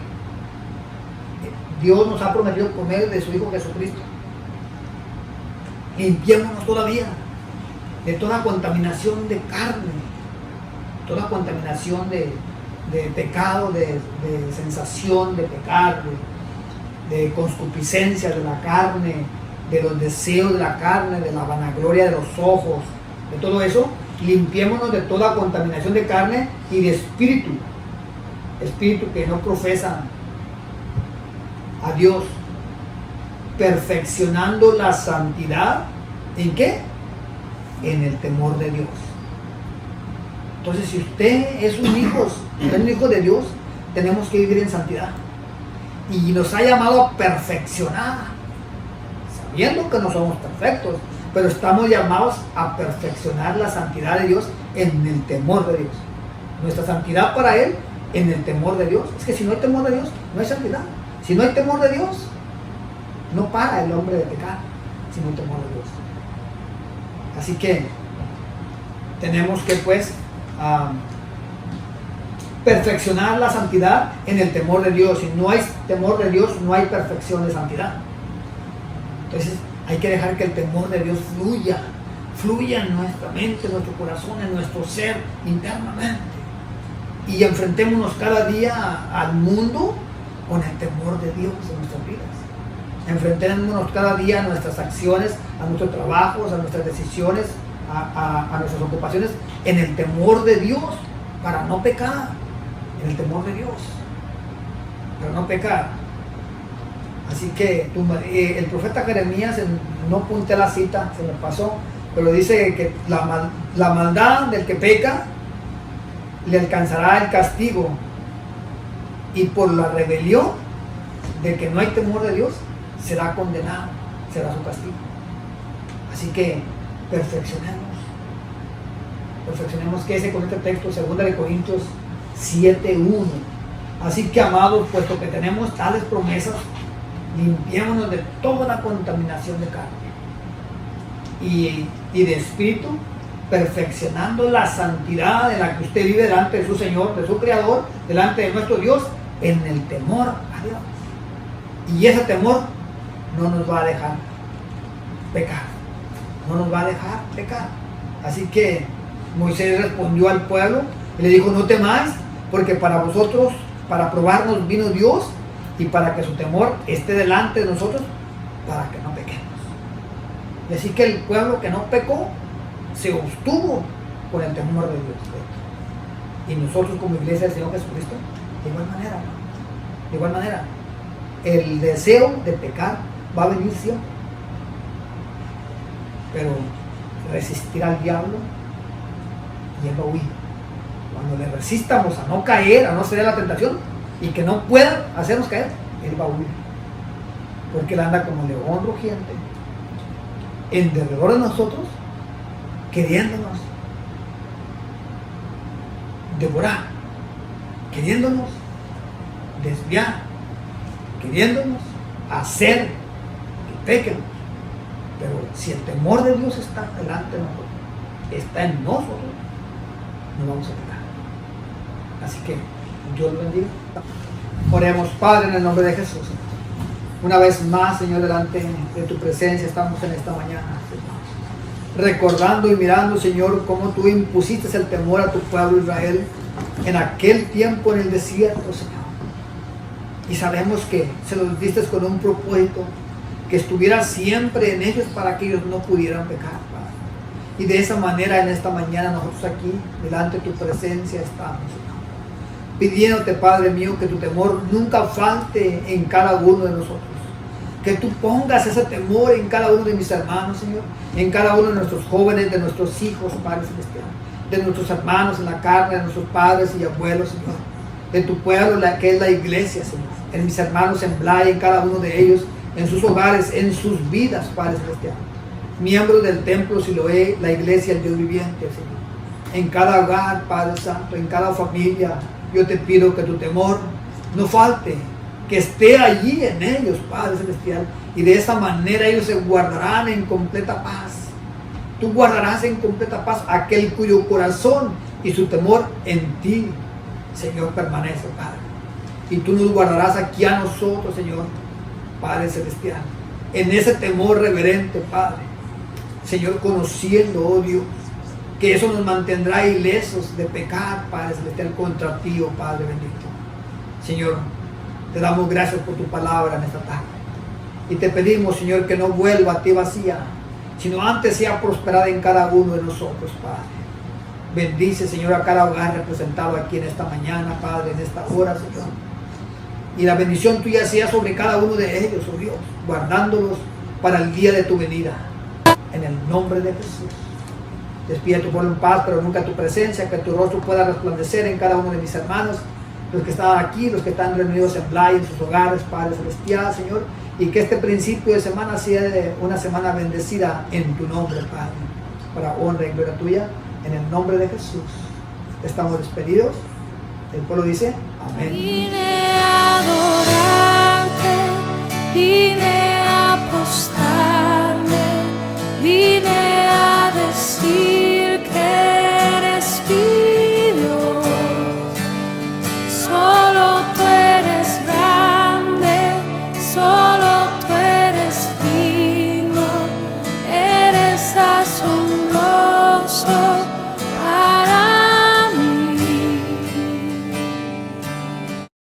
Dios nos ha prometido por medio de su Hijo Jesucristo, limpiémonos todavía de toda contaminación de carne, toda contaminación de pecado, de sensación de pecar, de concupiscencia de la carne, de los deseos de la carne, de la vanagloria de los ojos, de todo eso. Limpiémonos de toda contaminación de carne y de espíritu que no profesa a Dios, perfeccionando la santidad. ¿En qué? En el temor de Dios. Entonces, si usted es un hijo de Dios, tenemos que vivir en santidad. Y nos ha llamado a perfeccionar, sabiendo que no somos perfectos, pero estamos llamados a perfeccionar la santidad de Dios en el temor de Dios. Nuestra santidad para Él en el temor de Dios. Es que si no hay temor de Dios, no hay santidad. Si no hay temor de Dios, no para el hombre de pecar, si no hay temor de Dios. Así que tenemos que, pues, perfeccionar la santidad en el temor de Dios. Si no hay temor de Dios, no hay perfección de santidad. Entonces hay que dejar que el temor de Dios fluya en nuestra mente, en nuestro corazón, en nuestro ser internamente. Y enfrentémonos cada día al mundo con el temor de Dios en nuestras vidas. Enfrentémonos cada día a nuestras acciones, a nuestros trabajos, a nuestras decisiones, a nuestras ocupaciones, en el temor de Dios, para no pecar. En el temor de Dios, para no pecar. Así que el profeta Jeremías, no apunté la cita, se me pasó, pero dice que la maldad del que peca le alcanzará el castigo, y por la rebelión de que no hay temor de Dios será condenado, será su castigo. Así que perfeccionemos, que ese con este texto, 2 Corintios 7:1. Así que, amados, puesto que tenemos tales promesas, limpiémonos de toda contaminación de carne y de espíritu, perfeccionando la santidad en la que usted vive delante de su Señor, de su Creador, delante de nuestro Dios, en el temor a Dios. Y ese temor no nos va a dejar pecar, no nos va a dejar pecar. Así que Moisés respondió al pueblo y le dijo: no temáis, porque para vosotros, para probarnos vino Dios, y para que su temor esté delante de nosotros, para que no pequemos. Y así que el pueblo que no pecó se obtuvo con el temor de Dios. Y nosotros, como iglesia del Señor Jesucristo, de igual manera, el deseo de pecar va a venir siempre, pero resistir al diablo y él va a huir. Cuando le resistamos a no caer, a no ceder a la tentación, y que no pueda hacernos caer, él va a huir, porque él anda como león rugiente en derredor de nosotros, queriéndonos devorar, queriéndonos desviar, queriéndonos hacer que pequemos. Pero si el temor de Dios está delante de nosotros, está en nosotros, no vamos a pecar. Así que Dios lo bendiga. Oremos. Padre, en el nombre de Jesús, una vez más, Señor, delante de tu presencia estamos en esta mañana, Señor, recordando y mirando, Señor, cómo tú impusiste el temor a tu pueblo Israel en aquel tiempo en el desierto, Señor. Y sabemos que se los diste con un propósito, que estuviera siempre en ellos para que ellos no pudieran pecar, Padre. Y de esa manera, en esta mañana, nosotros aquí, delante de tu presencia, estamos, Señor, pidiéndote, Padre mío, que tu temor nunca falte en cada uno de nosotros. Que tú pongas ese temor en cada uno de mis hermanos, Señor, en cada uno de nuestros jóvenes, de nuestros hijos, Padre Celestial, de nuestros hermanos en la carne, de nuestros padres y abuelos, Señor, de tu pueblo, que es la iglesia, Señor, en mis hermanos en Blay, en cada uno de ellos, en sus hogares, en sus vidas, Padre Celestial, miembros del templo Siloé, la iglesia, el Dios viviente, Señor, en cada hogar, Padre Santo, en cada familia. Yo te pido que tu temor no falte, que esté allí en ellos, Padre Celestial, y de esa manera ellos se guardarán en completa paz. Tú guardarás en completa paz aquel cuyo corazón y su temor en ti, Señor, permanece, Padre. Y tú nos guardarás aquí a nosotros, Señor, Padre Celestial, en ese temor reverente, Padre. Señor, conociendo, oh Dios, que eso nos mantendrá ilesos de pecar, Padre Celestial, contra ti, oh Padre bendito. Señor, te damos gracias por tu palabra en esta tarde. Y te pedimos, Señor, que no vuelva a ti vacía, sino antes sea prosperada en cada uno de nosotros, Padre. Bendice, Señor, a cada hogar representado aquí en esta mañana, Padre, en esta hora, Señor. Y la bendición tuya sea sobre cada uno de ellos, oh Dios, guardándolos para el día de tu venida. En el nombre de Jesús. Despide tu pueblo en paz, pero nunca tu presencia, que tu rostro pueda resplandecer en cada uno de mis hermanos, los que están aquí, los que están reunidos en Blay, en sus hogares, Padre Celestial, Señor, y que este principio de semana sea una semana bendecida en tu nombre, Padre, para honra y gloria tuya, en el nombre de Jesús. Estamos despedidos. El pueblo dice, amén. Vine a adorarte, vine